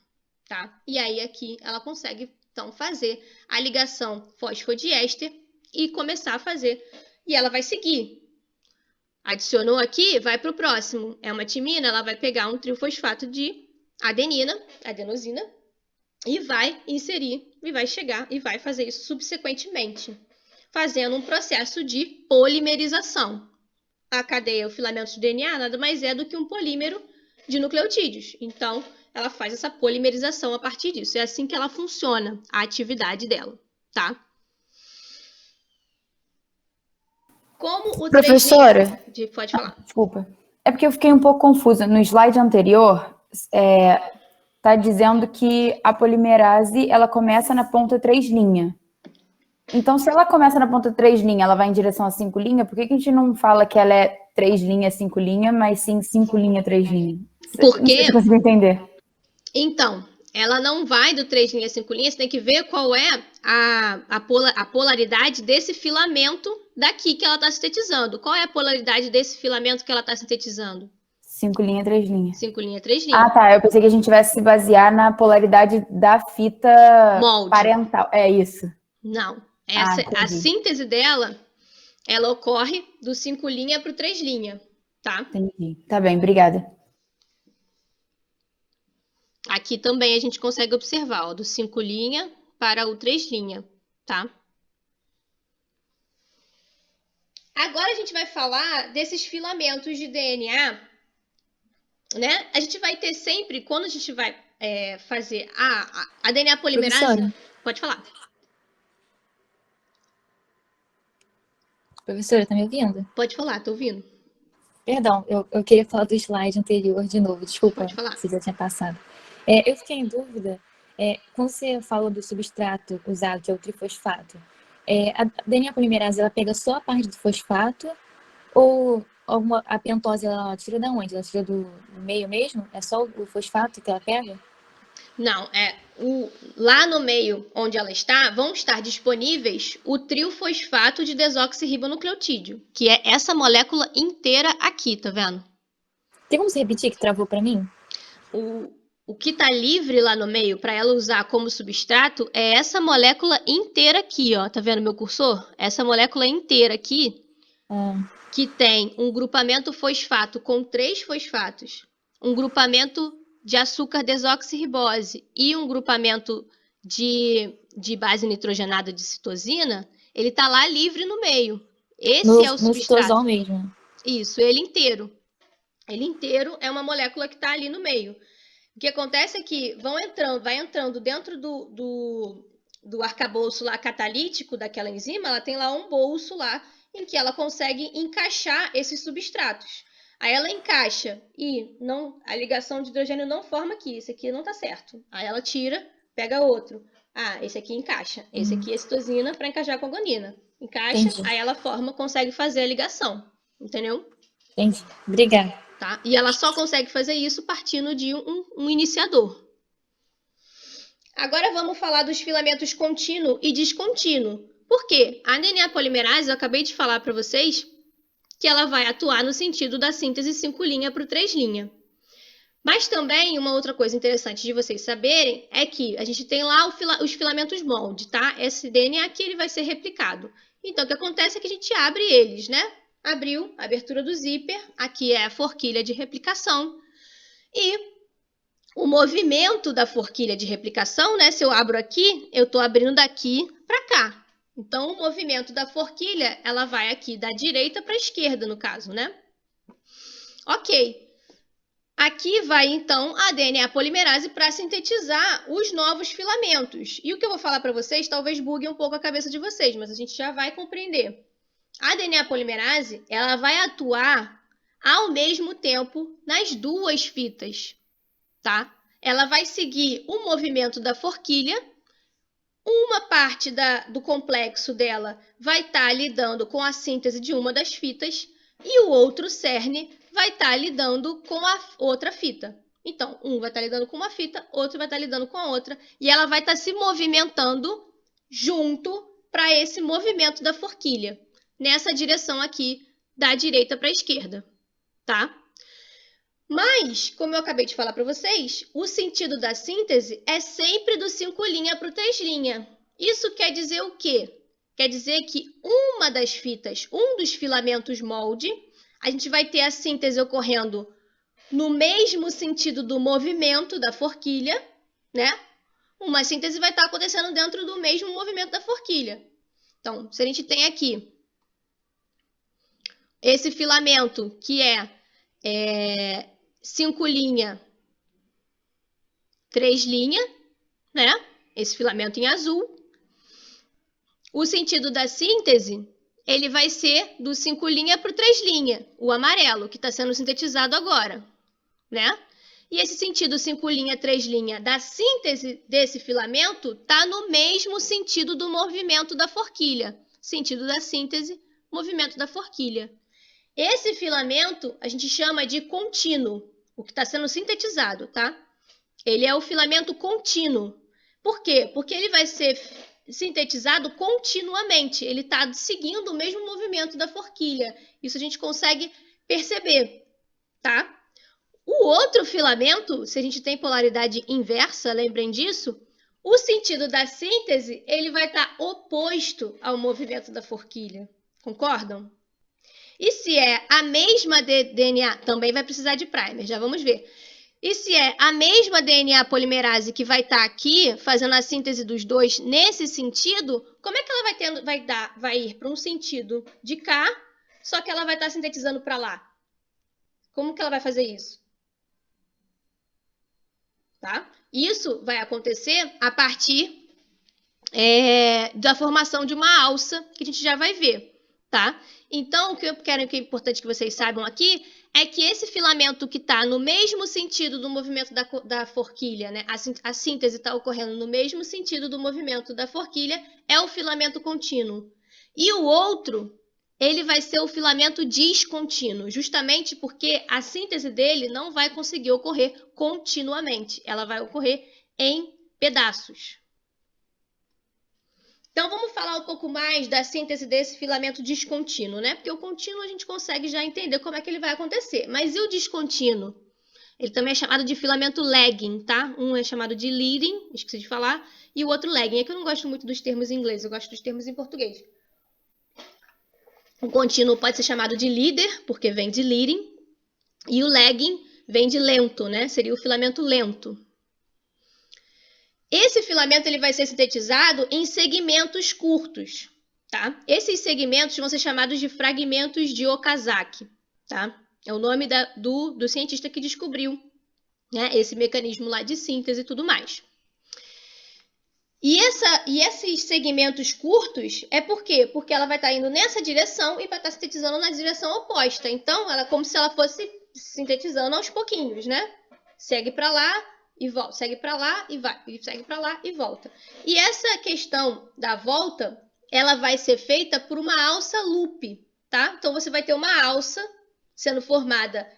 tá? E aí aqui ela consegue, então, fazer a ligação fosfodiéster e começar a fazer. E ela vai seguir. Adicionou aqui, vai para o próximo. É uma timina, ela vai pegar um triofosfato de adenina, adenosina, e vai inserir, e vai chegar, e vai fazer isso subsequentemente, fazendo um processo de polimerização. A cadeia, o filamento de DNA, nada mais é do que um polímero de nucleotídeos. Então, ela faz essa polimerização a partir disso. É assim que ela funciona, a atividade dela, tá? Como o Professora? Pode falar. Desculpa. É porque eu fiquei um pouco confusa. No slide anterior, está dizendo que a polimerase ela começa na ponta 3'. Então, se ela começa na ponta 3', ela vai em direção a 5'? Por que a gente não fala que ela é 3', 5', mas sim 5', 3'? Porque... Não sei se eu consigo entender. Então, ela não vai do 3', 5', você tem que ver qual é a polaridade desse filamento daqui que ela está sintetizando. Qual é a polaridade desse filamento que ela está sintetizando? 5', 3'. 5', 3'. Ah, tá. Eu pensei que a gente tivesse se basear na polaridade da fita molde parental. É isso. Não. A síntese dela, ela ocorre do 5' para o 3', tá? Entendi. Tá bem, obrigada. Aqui também a gente consegue observar, ó, do 5' para o 3', tá? Agora a gente vai falar desses filamentos de DNA, né? A gente vai ter sempre, quando a gente vai fazer a DNA polimerase... Professora. Pode falar. Professora, tá me ouvindo? Pode falar, tô ouvindo. Perdão, eu queria falar do slide anterior de novo, desculpa. Pode falar. Se já tinha passado. Eu fiquei em dúvida, quando você falou do substrato usado, que é o trifosfato, a DNA polimerase, ela pega só a parte do fosfato ou a pentose, ela tira da onde? Ela tira do meio mesmo? É só o fosfato que ela pega? Não, lá no meio onde ela está, vão estar disponíveis o triofosfato de desoxirribonucleotídeo, que é essa molécula inteira aqui, tá vendo? Tem como você repetir que travou para mim? O que está livre lá no meio para ela usar como substrato é essa molécula inteira aqui, ó. Tá vendo meu cursor? Essa molécula inteira aqui, que tem um grupamento fosfato com 3 fosfatos, um grupamento de açúcar desoxirribose e um grupamento de base nitrogenada de citosina, ele está lá livre no meio. Esse é o substrato. No citosol mesmo. Isso, ele inteiro. Ele inteiro é uma molécula que está ali no meio. O que acontece é que vai entrando dentro do arcabouço lá catalítico daquela enzima, ela tem lá um bolso lá em que ela consegue encaixar esses substratos. Aí ela encaixa e a ligação de hidrogênio não forma aqui, esse aqui não está certo. Aí ela tira, pega outro. Esse aqui encaixa. Esse aqui é citosina para encaixar com a guanina. Encaixa, Entendi. Aí ela consegue fazer a ligação. Entendeu? Entendi. Obrigada. Tá? E ela só consegue fazer isso partindo de um iniciador. Agora vamos falar dos filamentos contínuo e descontínuo. Por quê? A DNA polimerase, eu acabei de falar para vocês que ela vai atuar no sentido da síntese 5' para o 3'. Mas também, uma outra coisa interessante de vocês saberem é que a gente tem lá os filamentos molde, tá? Esse DNA aqui ele vai ser replicado. Então, o que acontece é que a gente abre eles, né? Abriu, abertura do zíper, aqui é a forquilha de replicação. E o movimento da forquilha de replicação, né? Se eu abro aqui, eu estou abrindo daqui para cá. Então, o movimento da forquilha, ela vai aqui da direita para a esquerda, no caso, né? Ok. Aqui vai, então, a DNA polimerase para sintetizar os novos filamentos. E o que eu vou falar para vocês talvez bugue um pouco a cabeça de vocês, mas a gente já vai compreender. A DNA polimerase, ela vai atuar ao mesmo tempo nas duas fitas, tá? Ela vai seguir o movimento da forquilha. Uma parte do complexo dela vai estar lidando com a síntese de uma das fitas e o outro cerne vai estar lidando com a outra fita. Então, um vai estar lidando com uma fita, outro vai estar lidando com a outra, e ela vai estar se movimentando junto para esse movimento da forquilha, nessa direção aqui, da direita para a esquerda, tá? Mas, como eu acabei de falar para vocês, o sentido da síntese é sempre do 5' para o 3'. Isso quer dizer o quê? Quer dizer que uma das fitas, um dos filamentos molde, a gente vai ter a síntese ocorrendo no mesmo sentido do movimento da forquilha, né? Uma síntese vai estar acontecendo dentro do mesmo movimento da forquilha. Então, se a gente tem aqui esse filamento que é 5', 3', né? Esse filamento em azul. O sentido da síntese, ele vai ser do 5' para o 3', o amarelo, que está sendo sintetizado agora, né? E esse sentido 5', 3' da síntese desse filamento está no mesmo sentido do movimento da forquilha. Sentido da síntese, movimento da forquilha. Esse filamento a gente chama de contínuo, o que está sendo sintetizado, tá? Ele é o filamento contínuo. Por quê? Porque ele vai ser sintetizado continuamente. Ele está seguindo o mesmo movimento da forquilha. Isso a gente consegue perceber, tá? O outro filamento, se a gente tem polaridade inversa, lembrem disso, o sentido da síntese ele vai estar oposto ao movimento da forquilha. Concordam? E se é a mesma DNA, também vai precisar de primer, já vamos ver. E se é a mesma DNA polimerase que vai estar aqui, fazendo a síntese dos dois nesse sentido, como é que ela vai ir para um sentido de cá, só que ela vai estar sintetizando para lá? Como que ela vai fazer isso? Tá? Isso vai acontecer a partir da formação de uma alça, que a gente já vai ver, tá? Então, o que é importante que vocês saibam aqui é que esse filamento que está no mesmo sentido do movimento da forquilha, né? A síntese está ocorrendo no mesmo sentido do movimento da forquilha, é o filamento contínuo. E o outro, ele vai ser o filamento discontínuo, justamente porque a síntese dele não vai conseguir ocorrer continuamente, ela vai ocorrer em pedaços. Então, vamos falar um pouco mais da síntese desse filamento discontínuo, né? Porque o contínuo a gente consegue já entender como é que ele vai acontecer. Mas e o discontínuo? Ele também é chamado de filamento lagging, tá? Um é chamado de leading, esqueci de falar, e o outro lagging. É que eu não gosto muito dos termos em inglês, eu gosto dos termos em português. O contínuo pode ser chamado de leader, porque vem de leading, e o lagging vem de lento, né? Seria o filamento lento. Esse filamento ele vai ser sintetizado em segmentos curtos, tá? Esses segmentos vão ser chamados de fragmentos de Okazaki, tá? É o nome do cientista que descobriu, né, esse mecanismo lá de síntese e tudo mais. E esses segmentos curtos é por quê? Porque ela vai estar indo nessa direção e vai estar sintetizando na direção oposta. Então, ela é como se ela fosse sintetizando aos pouquinhos, né? Segue para lá e volta, segue para lá e vai, e segue para lá e volta. E essa questão da volta, ela vai ser feita por uma alça loop, tá? Então, você vai ter uma alça sendo formada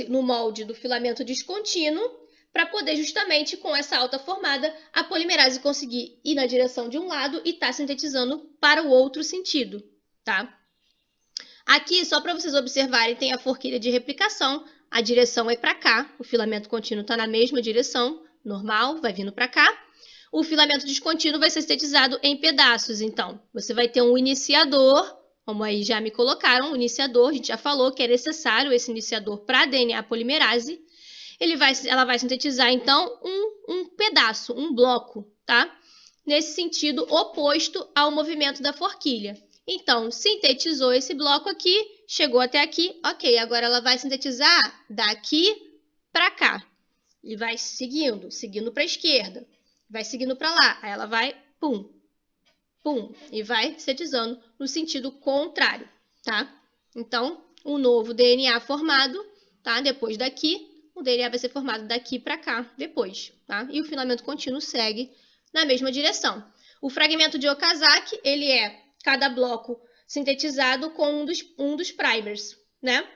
no molde do filamento descontínuo, para poder justamente, com essa alta formada, a polimerase conseguir ir na direção de um lado e estar sintetizando para o outro sentido, tá? Aqui, só para vocês observarem, tem a forquilha de replicação, a direção é para cá, o filamento contínuo está na mesma direção, normal, vai vindo para cá. O filamento descontínuo vai ser sintetizado em pedaços, então, você vai ter um iniciador, como aí já me colocaram, um iniciador, a gente já falou que é necessário esse iniciador para a DNA polimerase. Ela vai sintetizar, então, um pedaço, um bloco, tá? Nesse sentido oposto ao movimento da forquilha. Então, sintetizou esse bloco aqui, chegou até aqui, ok. Agora ela vai sintetizar daqui para cá. E vai seguindo para a esquerda. Vai seguindo para lá. Aí ela vai, pum, pum, e vai sintetizando no sentido contrário, tá? Então, um novo DNA formado, tá? Depois daqui, o DNA vai ser formado daqui para cá depois, tá? E o filamento contínuo segue na mesma direção. O fragmento de Okazaki, ele é cada bloco sintetizado com um dos primers, né?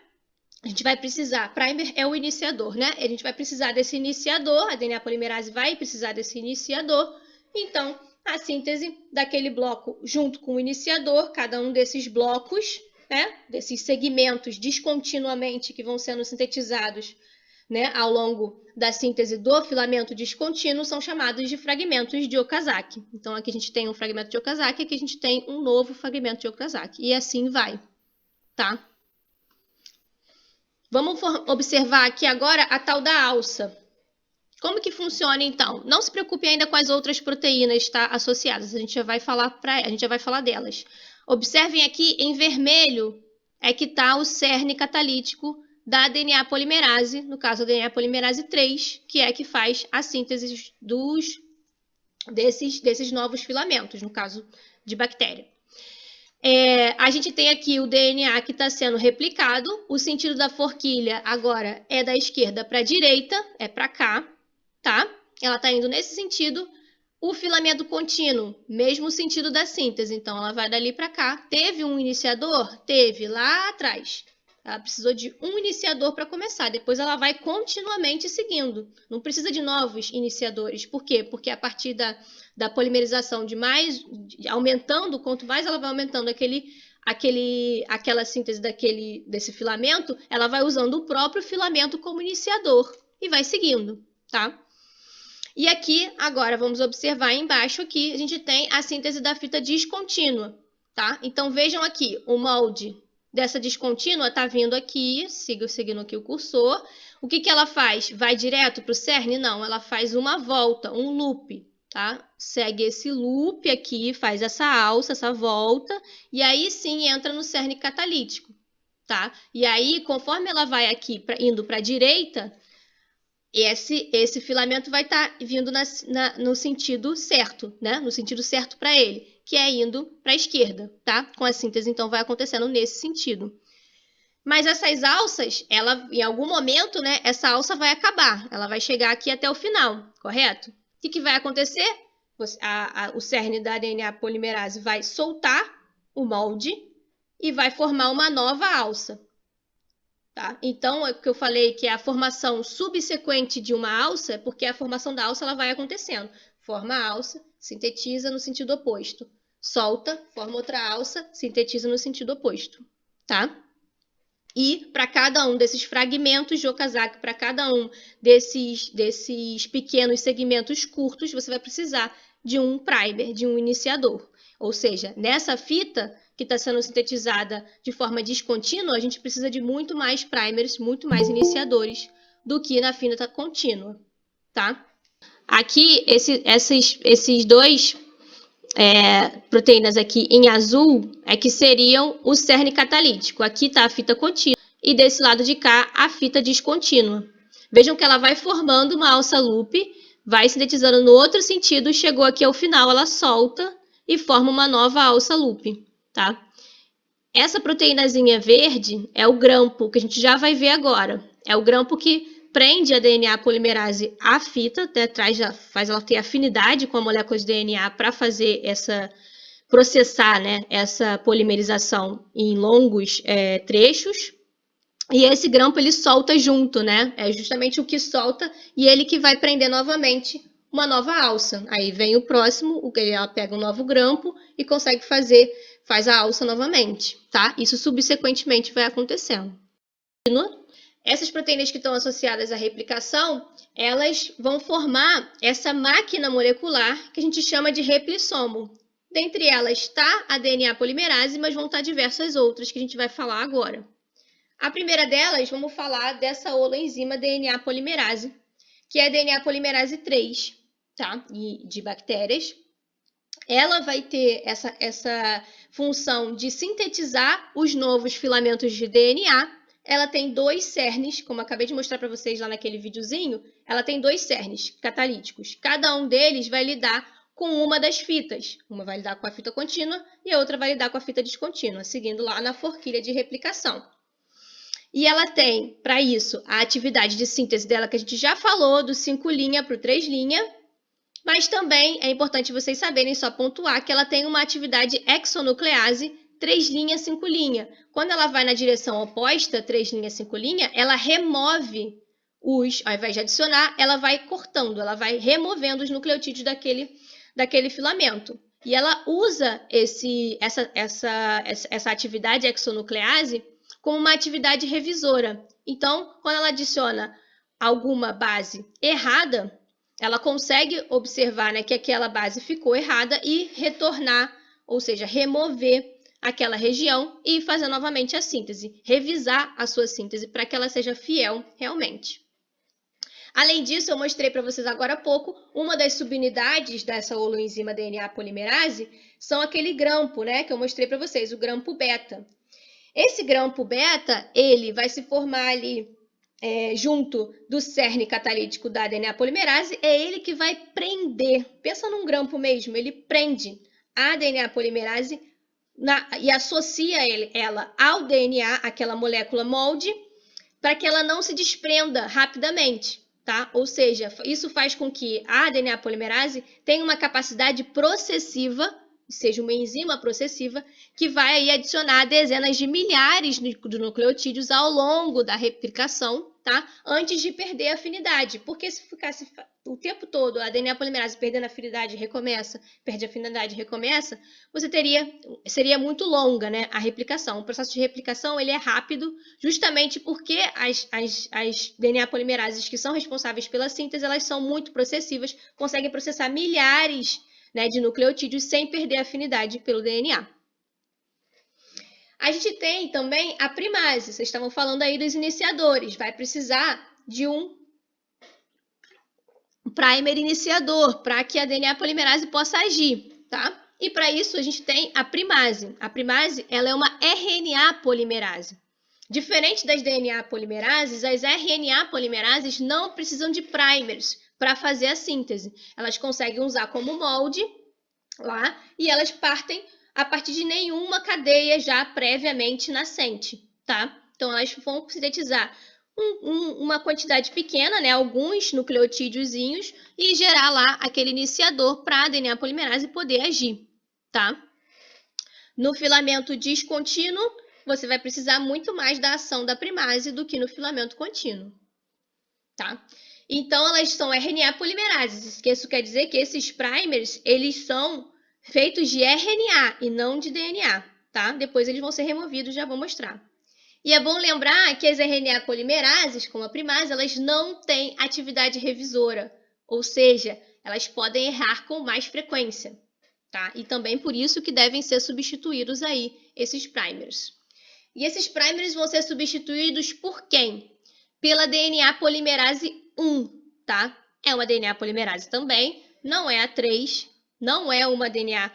A gente vai precisar, primer é o iniciador, né? A gente vai precisar desse iniciador, a DNA polimerase vai precisar desse iniciador. Então, a síntese daquele bloco junto com o iniciador, cada um desses blocos, né? Desses segmentos descontinuamente que vão sendo sintetizados, né, ao longo da síntese do filamento descontínuo, são chamados de fragmentos de Okazaki. Então, aqui a gente tem um fragmento de Okazaki, aqui a gente tem um novo fragmento de Okazaki. E assim vai, tá? Vamos observar aqui agora a tal da alça. Como que funciona, então? Não se preocupe ainda com as outras proteínas, tá, associadas. A gente já vai falar delas. Observem aqui, em vermelho, é que está o cerne catalítico da DNA polimerase, no caso a DNA polimerase 3, que é que faz a síntese desses novos filamentos, no caso de bactéria. A gente tem aqui o DNA que está sendo replicado, o sentido da forquilha agora é da esquerda para a direita, é para cá, tá? Ela está indo nesse sentido. O filamento contínuo, mesmo sentido da síntese, então ela vai dali para cá. Teve um iniciador? Teve, lá atrás. Ela precisou de um iniciador para começar, depois ela vai continuamente seguindo. Não precisa de novos iniciadores. Por quê? Porque a partir da polimerização aumentando, quanto mais ela vai aumentando aquela síntese desse filamento, ela vai usando o próprio filamento como iniciador e vai seguindo, tá? E aqui, agora, vamos observar embaixo aqui, a gente tem a síntese da fita descontínua, tá? Então, vejam aqui, o molde dessa descontínua está vindo aqui, seguindo aqui o cursor. O que ela faz? Vai direto para o cerne? Não, ela faz uma volta, um loop, tá? Segue esse loop aqui, faz essa alça, essa volta, e aí sim entra no cerne catalítico, tá? E aí, conforme ela vai aqui indo para a direita, esse filamento vai estar vindo no sentido certo, né? No sentido certo para ele, que é indo para a esquerda, tá? Com a síntese, então, vai acontecendo nesse sentido. Mas essas alças, em algum momento, né, essa alça vai acabar. Ela vai chegar aqui até o final, correto? O que vai acontecer? O cerne da DNA polimerase vai soltar o molde e vai formar uma nova alça. Tá? Então, é o que eu falei que é a formação subsequente de uma alça, é porque a formação da alça ela vai acontecendo. Forma a alça, sintetiza no sentido oposto. Solta, forma outra alça, sintetiza no sentido oposto. Tá? E para cada um desses fragmentos de Okazaki, para cada um desses pequenos segmentos curtos, você vai precisar de um primer, de um iniciador. Ou seja, nessa fita que está sendo sintetizada de forma descontínua, a gente precisa de muito mais primers, muito mais iniciadores do que na fita contínua, tá? Aqui, esses dois proteínas aqui em azul é que seriam o cerne catalítico. Aqui está a fita contínua e desse lado de cá a fita descontínua. Vejam que ela vai formando uma alça loop, vai sintetizando no outro sentido, chegou aqui ao final, ela solta e forma uma nova alça loop, tá? Essa proteínazinha verde é o grampo, que a gente já vai ver agora. É o grampo que prende a DNA polimerase à fita, até faz ela ter afinidade com a molécula de DNA para fazer processar, né, essa polimerização em longos trechos. E esse grampo ele solta junto, né? É justamente o que solta e ele que vai prender novamente uma nova alça. Aí vem o próximo, ela pega um novo grampo e consegue faz a alça novamente, tá? Isso subsequentemente vai acontecendo. Essas proteínas que estão associadas à replicação, elas vão formar essa máquina molecular que a gente chama de replissomo. Dentre elas está a DNA polimerase, mas vão estar diversas outras que a gente vai falar agora. A primeira delas, vamos falar dessa holoenzima DNA polimerase, que é a DNA polimerase 3, tá? De bactérias. Ela vai ter essa função de sintetizar os novos filamentos de DNA. Ela tem 2 cernes, como eu acabei de mostrar para vocês lá naquele videozinho, ela tem 2 cernes catalíticos. Cada um deles vai lidar com uma das fitas. Uma vai lidar com a fita contínua e a outra vai lidar com a fita descontínua, seguindo lá na forquilha de replicação. E ela tem, para isso, a atividade de síntese dela, que a gente já falou, do 5' para o 3', mas também é importante vocês saberem, só pontuar, que ela tem uma atividade exonuclease 3', 5'. Quando ela vai na direção oposta, 3', 5', ela remove ao invés de adicionar, ela vai cortando, ela vai removendo os nucleotídeos daquele filamento. E ela usa essa atividade exonuclease como uma atividade revisora. Então, quando ela adiciona alguma base errada, ela consegue observar, né, que aquela base ficou errada e retornar, ou seja, remover aquela região e fazer novamente a síntese, revisar a sua síntese para que ela seja fiel realmente. Além disso, eu mostrei para vocês agora há pouco, uma das subunidades dessa holoenzima DNA polimerase são aquele grampo, né, que eu mostrei para vocês, o grampo beta. Esse grampo beta, ele vai se formar ali junto do cerne catalítico da DNA polimerase, é ele que vai prender, pensa num grampo mesmo, ele prende a DNA polimerase e associa ela ao DNA, aquela molécula molde, para que ela não se desprenda rapidamente. Tá? Ou seja, isso faz com que a DNA polimerase tenha uma capacidade processiva, seja uma enzima processiva, que vai aí adicionar dezenas de milhares de nucleotídeos ao longo da replicação, tá? Antes de perder a afinidade. Porque se ficasse o tempo todo a DNA polimerase perdendo a afinidade, recomeça, perde a afinidade, recomeça, seria muito longa, né, a replicação. O processo de replicação ele é rápido, justamente porque as DNA polimerases que são responsáveis pela síntese, elas são muito processivas, conseguem processar milhares, né, de nucleotídeos sem perder a afinidade pelo DNA. A gente tem também a primase. Vocês estavam falando aí dos iniciadores. Vai precisar de um primer iniciador para que a DNA polimerase possa agir, tá? E para isso a gente tem a primase. A primase, ela é uma RNA polimerase. Diferente das DNA polimerases, as RNA polimerases não precisam de primers para fazer a síntese. Elas conseguem usar como molde lá e elas partem a partir de nenhuma cadeia já previamente nascente, tá? Então, elas vão sintetizar uma quantidade pequena, né, alguns nucleotídeozinhos, e gerar lá aquele iniciador para a DNA polimerase poder agir, tá? No filamento descontínuo, você vai precisar muito mais da ação da primase do que no filamento contínuo, tá? Então, elas são RNA polimerases. Isso quer dizer que esses primers, eles são feitos de RNA e não de DNA, tá? Depois eles vão ser removidos, já vou mostrar. E é bom lembrar que as RNA polimerases, como a primase, elas não têm atividade revisora, ou seja, elas podem errar com mais frequência, tá? E também por isso que devem ser substituídos aí esses primers. E esses primers vão ser substituídos por quem? Pela DNA polimerase 1, tá? É uma DNA polimerase também, não é a 3, não é uma DNA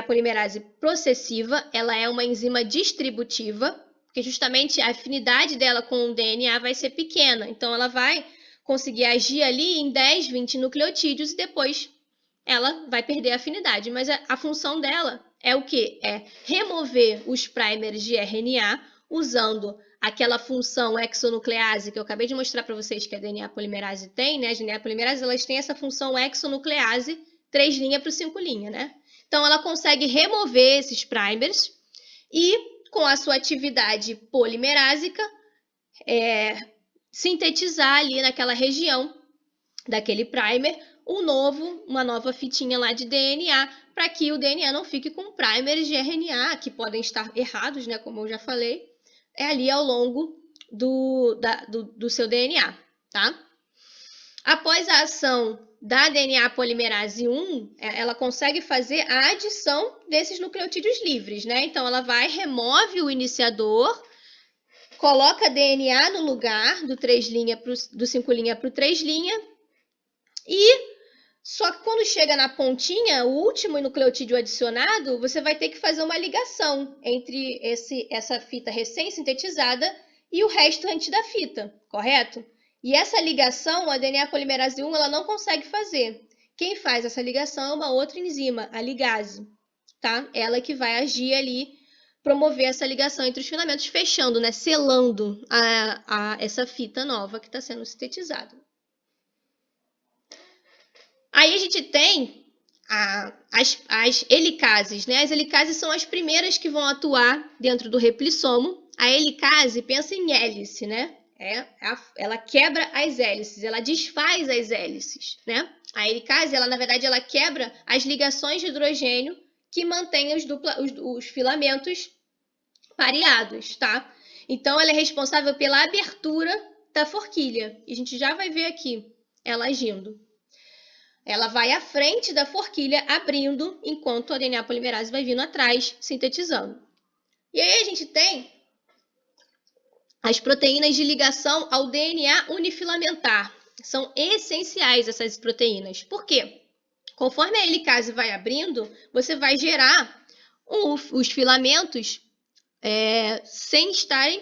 polimerase processiva, ela é uma enzima distributiva, porque justamente a afinidade dela com o DNA vai ser pequena, então ela vai conseguir agir ali em 10, 20 nucleotídeos e depois ela vai perder a afinidade, mas a função dela é o quê? É remover os primers de RNA usando aquela função exonuclease que eu acabei de mostrar para vocês que a DNA polimerase tem, né? As DNA polimerases, elas têm essa função exonuclease 3' para o 5', né? Então, ela consegue remover esses primers e, com a sua atividade polimerásica, sintetizar ali naquela região daquele primer uma nova fitinha lá de DNA, para que o DNA não fique com primers de RNA, que podem estar errados, né? Como eu já falei, ali ao longo do seu DNA, tá? Após a ação da DNA polimerase 1, ela consegue fazer a adição desses nucleotídeos livres, né? Então, ela remove o iniciador, coloca DNA no lugar do 5' para o 3', e só que quando chega na pontinha, o último nucleotídeo adicionado, você vai ter que fazer uma ligação entre essa fita recém-sintetizada e o restante da fita, correto? E essa ligação, a DNA polimerase 1, ela não consegue fazer. Quem faz essa ligação é uma outra enzima, a ligase, tá? Ela que vai agir ali promover essa ligação entre os filamentos, fechando, né, selando essa fita nova que está sendo sintetizada. Aí a gente tem as helicases, né? As helicases são as primeiras que vão atuar dentro do replissomo. A helicase, pensa em hélice, né? Ela quebra as hélices, ela desfaz as hélices, né? A helicase, ela, na verdade, ela quebra as ligações de hidrogênio que mantêm os filamentos pareados, tá? Então, ela é responsável pela abertura da forquilha. E a gente já vai ver aqui ela agindo. Ela vai à frente da forquilha, abrindo, enquanto a DNA polimerase vai vindo atrás, sintetizando. E aí a gente tem as proteínas de ligação ao DNA unifilamentar. São essenciais essas proteínas. Por quê? Conforme a helicase vai abrindo, você vai gerar os filamentos sem estarem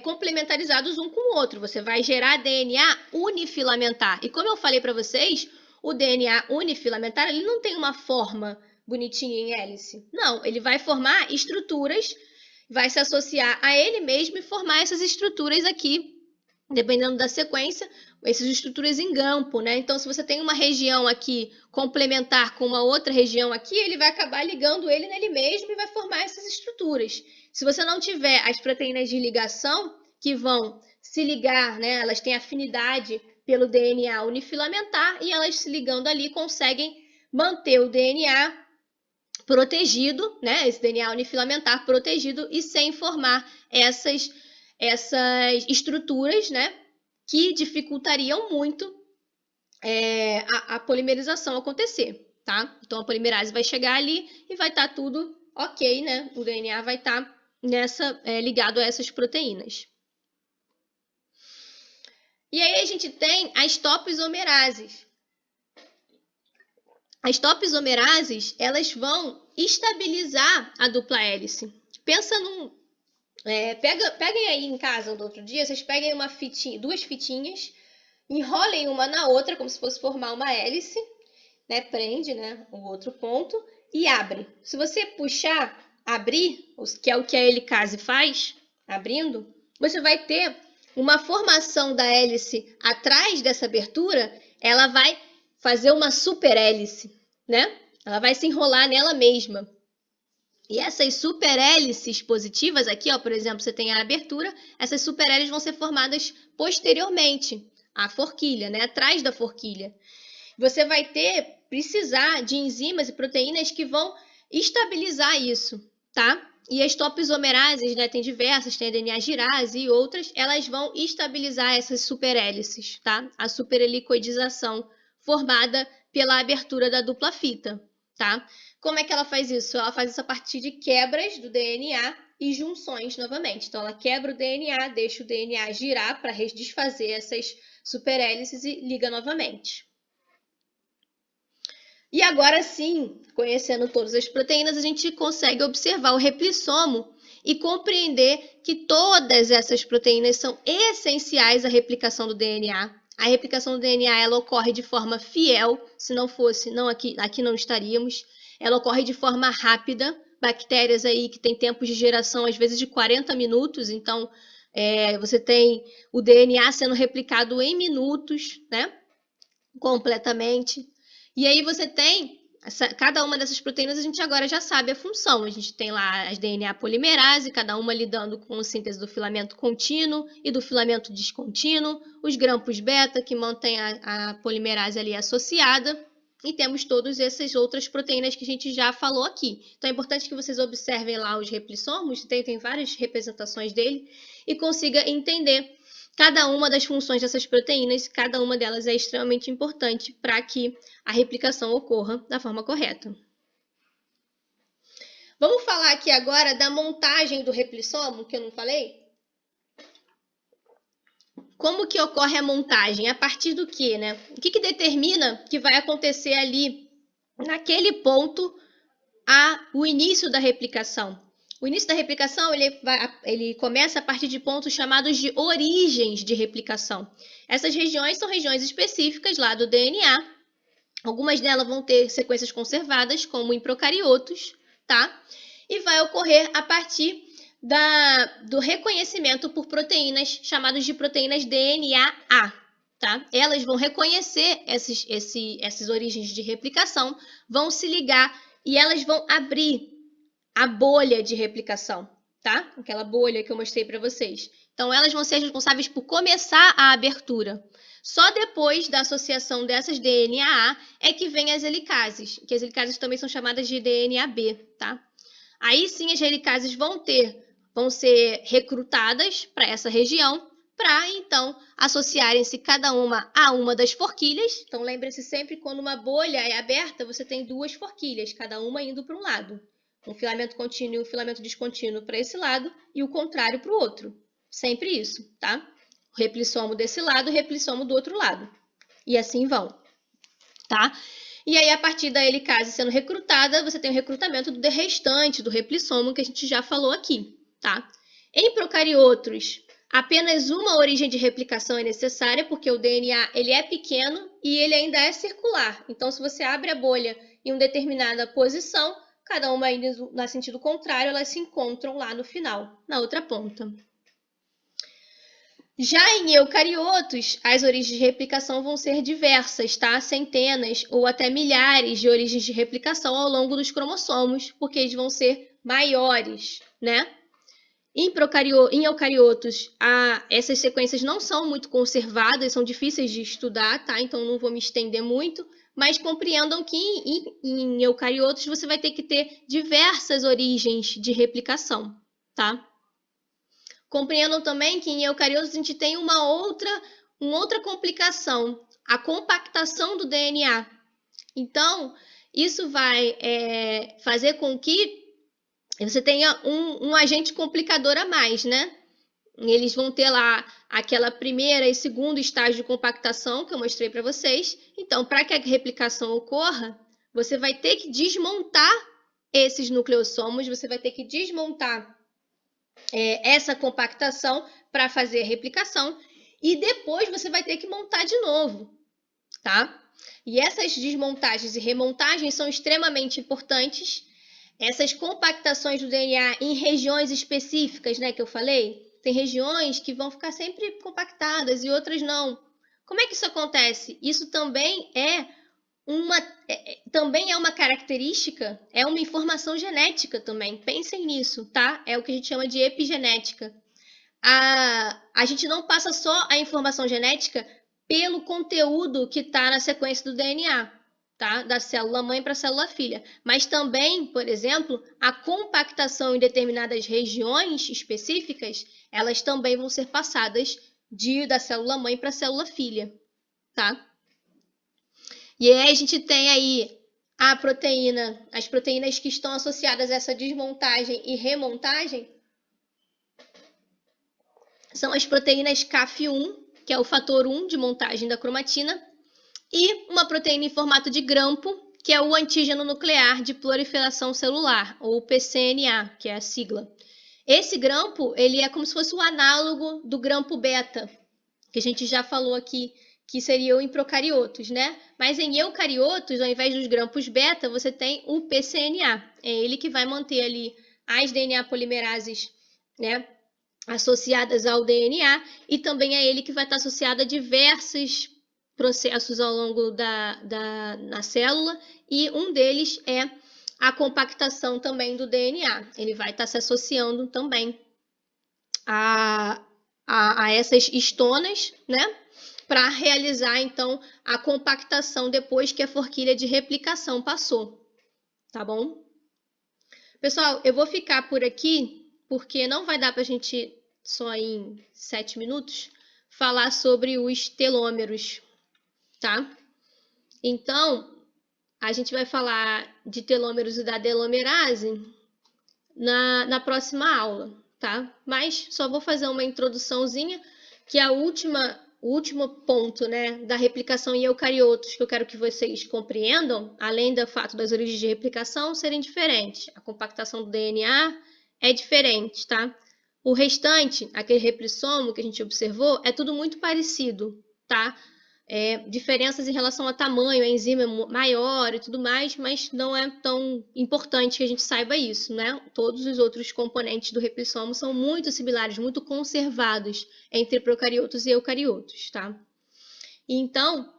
complementarizados um com o outro. Você vai gerar DNA unifilamentar. E como eu falei para vocês, o DNA unifilamentar ele não tem uma forma bonitinha em hélice. Não, ele vai formar estruturas, vai se associar a ele mesmo e formar essas estruturas aqui, dependendo da sequência, essas estruturas em grampo, né? Então, se você tem uma região aqui complementar com uma outra região aqui, ele vai acabar ligando ele nele mesmo e vai formar essas estruturas. Se você não tiver as proteínas de ligação, que vão se ligar, né? Elas têm afinidade pelo DNA unifilamentar e elas se ligando ali conseguem manter o DNA protegido, né? Esse DNA unifilamentar protegido e sem formar essas estruturas, né? Que dificultariam muito a polimerização acontecer, tá? Então a polimerase vai chegar ali e vai estar tudo ok, né? O DNA vai estar ligado a essas proteínas. E aí a gente tem as topizomerases. As topizomerases, elas vão estabilizar a dupla hélice. Pensa peguem aí em casa do outro dia, vocês peguem duas fitinhas, enrolem uma na outra, como se fosse formar uma hélice, né? Prende, né, o outro ponto e abre. Se você puxar, abrir, que é o que a helicase faz, abrindo, você vai ter uma formação da hélice atrás dessa abertura, ela vai fazer uma superhélice, né? Ela vai se enrolar nela mesma. E essas superhélices positivas aqui, ó, por exemplo, você tem a abertura, essas superhélices vão ser formadas posteriormente à forquilha, né? Atrás da forquilha. Você vai precisar de enzimas e proteínas que vão estabilizar isso, tá? E as topizomerases, né, tem diversas, tem a DNA girase e outras, elas vão estabilizar essas superhélices, tá? A superhelicoidização formada pela abertura da dupla fita, tá? Como é que ela faz isso? Ela faz isso a partir de quebras do DNA e junções novamente. Então, ela quebra o DNA, deixa o DNA girar para desfazer essas superhélices e liga novamente. E agora sim, conhecendo todas as proteínas, a gente consegue observar o replissomo e compreender que todas essas proteínas são essenciais à replicação do DNA. A replicação do DNA ela ocorre de forma fiel, se não fosse, aqui não estaríamos. Ela ocorre de forma rápida, bactérias aí que têm tempos de geração às vezes de 40 minutos, então você tem o DNA sendo replicado em minutos, né? Completamente. E aí você tem, cada uma dessas proteínas a gente agora já sabe a função. A gente tem lá as DNA polimerase, cada uma lidando com a síntese do filamento contínuo e do filamento descontínuo, os grampos beta que mantém a polimerase ali associada, e temos todas essas outras proteínas que a gente já falou aqui. Então é importante que vocês observem lá os replissomos, tem várias representações dele, e consiga entender cada uma das funções dessas proteínas, cada uma delas é extremamente importante para que a replicação ocorra da forma correta. Vamos falar aqui agora da montagem do replissomo, que eu não falei? Como que ocorre a montagem? A partir do quê, né? O que determina que vai acontecer ali, naquele ponto, o início da replicação? O início da replicação ele começa a partir de pontos chamados de origens de replicação. Essas regiões são regiões específicas lá do DNA. Algumas delas vão ter sequências conservadas, como em procariotos, tá? e vai ocorrer a partir do reconhecimento por proteínas chamadas de proteínas DNA-A, tá? Elas vão reconhecer essas origens de replicação, vão se ligar e elas vão abrir a bolha de replicação, tá? Aquela bolha que eu mostrei para vocês. Então, elas vão ser responsáveis por começar a abertura. Só depois da associação dessas DNA-A é que vem as helicases, que as helicases também são chamadas de DNA-B, tá? Aí sim as helicases vão ser recrutadas para essa região, para então associarem-se cada uma a uma das forquilhas. Então lembre-se sempre, quando uma bolha é aberta, você tem duas forquilhas, cada uma indo para um lado. Um filamento contínuo e um filamento descontínuo para esse lado e o contrário para o outro. Sempre isso, tá? O replissomo desse lado, o replissomo do outro lado. E assim vão, tá? E aí, a partir da helicase sendo recrutada, você tem o recrutamento do restante, do replissomo, que a gente já falou aqui, tá? Em procariotos, apenas uma origem de replicação é necessária, porque o DNA ele é pequeno e ele ainda é circular. Então, se você abre a bolha em uma determinada posição, cada uma indo no sentido contrário, elas se encontram lá no final, na outra ponta. Já em eucariotos, as origens de replicação vão ser diversas, tá? Centenas ou até milhares de origens de replicação ao longo dos cromossomos, porque eles vão ser maiores, né? Em eucariotos, essas sequências não são muito conservadas, são difíceis de estudar, tá? Então não vou me estender muito, mas compreendam que em eucariotos você vai ter que ter diversas origens de replicação, tá? Compreendam também que em eucariotos a gente tem uma outra complicação, a compactação do DNA. Então, isso vai fazer com que você tenha um agente complicador a mais, né? Eles vão ter lá aquela primeira e segundo estágio de compactação que eu mostrei para vocês. Então, para que a replicação ocorra, você vai ter que desmontar esses nucleossomos, você vai ter que desmontar essa compactação para fazer a replicação e depois você vai ter que montar de novo, tá? E essas desmontagens e remontagens são extremamente importantes. Essas compactações do DNA em regiões específicas, né, que eu falei, tem regiões que vão ficar sempre compactadas e outras não. Como é que isso acontece? Isso também é uma característica, é uma informação genética também. Pensem nisso, tá? É o que a gente chama de epigenética. A gente não passa só a informação genética pelo conteúdo que está na sequência do DNA, tá? Da célula mãe para a célula filha. Mas também, por exemplo, a compactação em determinadas regiões específicas, elas também vão ser passadas da célula mãe para a célula filha, tá? E aí a gente tem aí as proteínas que estão associadas a essa desmontagem e remontagem são as proteínas CAF1, que é o fator 1 de montagem da cromatina, e uma proteína em formato de grampo, que é o antígeno nuclear de proliferação celular, ou PCNA, que é a sigla. Esse grampo, ele é como se fosse o análogo do grampo beta, que a gente já falou aqui, que seriam em procariotos, né? Mas em eucariotos, ao invés dos grampos beta, você tem o PCNA. É ele que vai manter ali as DNA polimerases, né, associadas ao DNA, e também é ele que vai estar associado a diversos processos ao longo na célula, e um deles é a compactação também do DNA. Ele vai estar se associando também a essas histonas, né? Para realizar, então, a compactação depois que a forquilha de replicação passou. Tá bom? Pessoal, eu vou ficar por aqui, porque não vai dar para a gente, só em 7 minutos, falar sobre os telômeros, tá? Então, a gente vai falar de telômeros e da telomerase na próxima aula, tá? Mas só vou fazer uma introduçãozinha, que é o último ponto, né, da replicação em eucariotos, que eu quero que vocês compreendam, além do fato das origens de replicação serem diferentes. A compactação do DNA é diferente, tá? O restante, aquele replissomo que a gente observou, é tudo muito parecido, tá? diferenças em relação a tamanho, a enzima é maior e tudo mais, mas não é tão importante que a gente saiba isso, né? Todos os outros componentes do ribossoma são muito similares, muito conservados entre procariotos e eucariotos, tá? Então,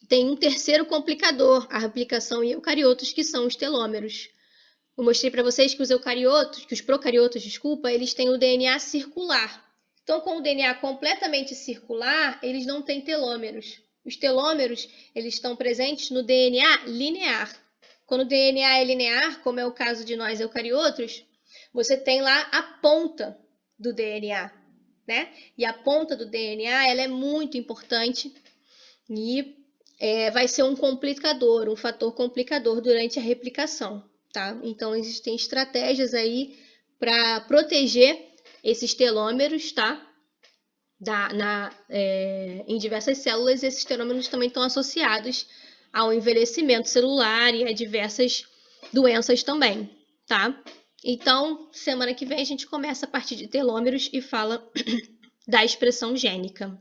tem um terceiro complicador, a replicação em eucariotos, que são os telômeros. Eu mostrei para vocês que os procariotos, eles têm o DNA circular. Então, com o DNA completamente circular, eles não têm telômeros. Os telômeros, eles estão presentes no DNA linear. Quando o DNA é linear, como é o caso de nós eucariotos, você tem lá a ponta do DNA, né? E a ponta do DNA, ela é muito importante e vai ser um complicador, um fator complicador durante a replicação, tá? Então, existem estratégias para proteger esses telômeros, tá? Em diversas células, esses telômeros também estão associados ao envelhecimento celular e a diversas doenças também, tá? Então, semana que vem a gente começa a partir de telômeros e fala da expressão gênica.